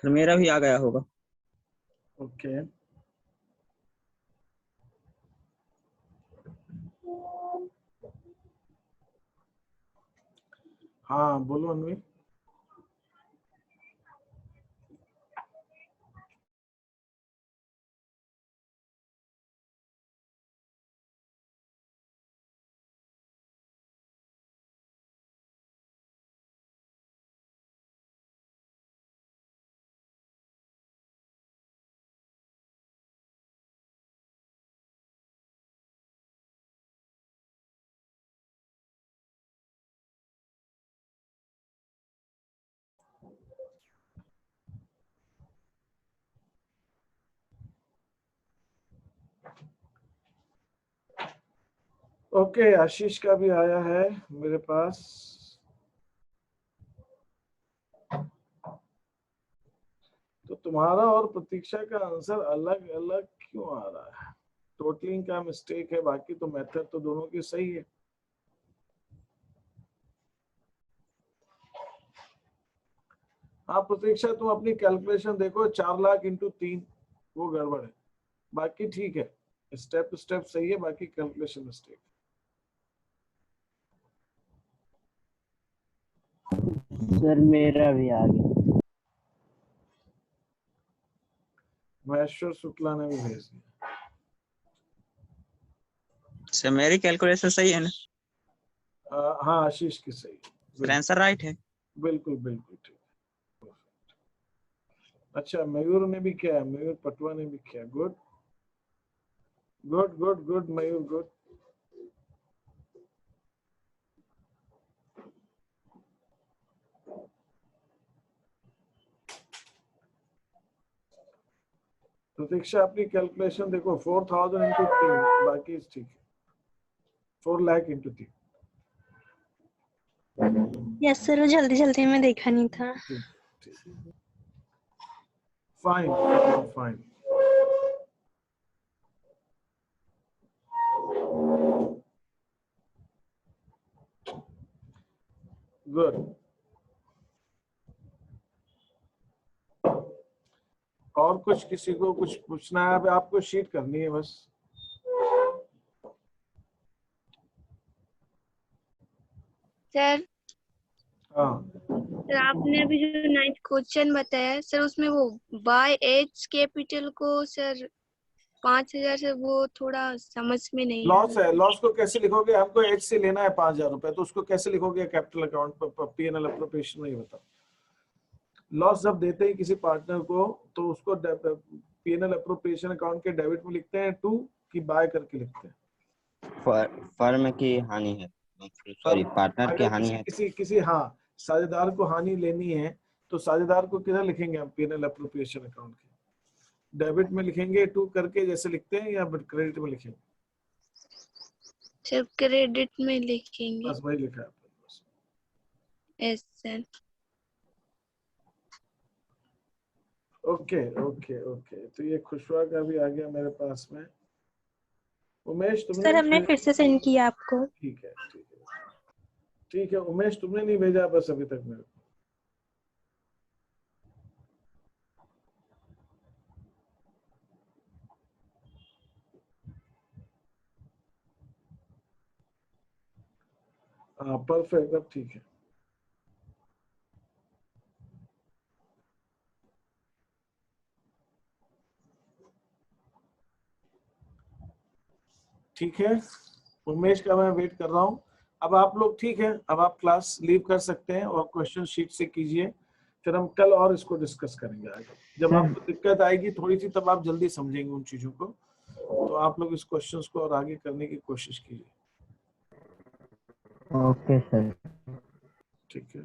फिर मेरा भी आ गया होगा। ओके हाँ बोलो अनवी। ओके आशीष का भी आया है मेरे पास। तो तुम्हारा और प्रतीक्षा का आंसर अलग अलग क्यों आ रहा है? टोटलिंग का मिस्टेक है, बाकी तो मेथड तो दोनों की सही है। हाँ प्रतीक्षा तुम अपनी कैलकुलेशन देखो, 4 लाख इंटू 3 वो गड़बड़ है, बाकी ठीक है, स्टेप स्टेप सही है, बाकी कैलकुलेशन मिस्टेक। सर मेरा भी आ गया। महेश्वर शुक्ला ने भी भेज दिया। सर मेरी कैलकुलेशन सही है ना? हाँ आशीष की सही सर है। आंसर राइट है। बिल्कुल बिल्कुल ठीक। अच्छा मयूर ने भी किया है, मयूर पटवा ने भी किया। गुड गुड गुड गुड मयूर गुड। प्रतीक्षा अपनी कैलकुलेशन देखो, 4000 इंटू 3, बाकी ठीक है, 4 लाख इंटू 3। यस सर, वो जल्दी जल्दी में देखा नहीं था। Fine fine. गुड। और कुछ किसी को कुछ पूछना है? अब आपको शीट करनी है बस। सर हाँ सर आपने अभी जो 9th क्वेश्चन बताया सर, उसमें वो बाय एच कैपिटल को सर 5000 से वो थोड़ा समझ में नहीं आ लॉस है, लॉस को कैसे लिखोगे? हमको एच से लेना है 5000 रुपए, तो उसको कैसे लिखोगे कैपिटल अकाउंट पर? पीएनएल अप्रोप्रिएशन में ही बताओ। लॉस जब देते हैं किसी पार्टनर को तो उसको पीएनएल अप्रोप्रिएशन अकाउंट के डेबिट में लिखते हैं टू की बाय करके लिखते हैं? फर्म की हानि है, सॉरी पार्टनर की अगर हानि किसी है। किसी किसी हाँ साझेदार को हानि लेनी है तो साझेदार को किधर लिखेंगे हम पीएनएल अप्रोप्रिएशन अकाउंट के? डेबिट में लिखेंगे टू करके जैसे लिखते हैं, या क्रेडिट में लिखेंगे? सर क्रेडिट में लिखेंगे। बस वही लिखा है बस। Yes sir. Okay okay okay, तो ये खुशवा का भी आ गया मेरे पास में। उमेश तुमने सर हमने फिर से सेंड किया आपको। ठीक है ठीक है ठीक है। उमेश तुमने नहीं भेजा बस अभी तक मेरे को। हाँ परफेक्ट, अब ठीक है। ठीक है, उमेश का मैं वेट कर रहा हूँ। अब आप लोग ठीक है, अब आप क्लास लीव कर सकते हैं और क्वेश्चन शीट से कीजिए, फिर हम कल और इसको डिस्कस करेंगे आगे। जब आपको दिक्कत आएगी थोड़ी सी तब आप जल्दी समझेंगे उन चीजों को, तो आप लोग इस क्वेश्चंस को और आगे करने की कोशिश कीजिए। Okay sir. ठीक है।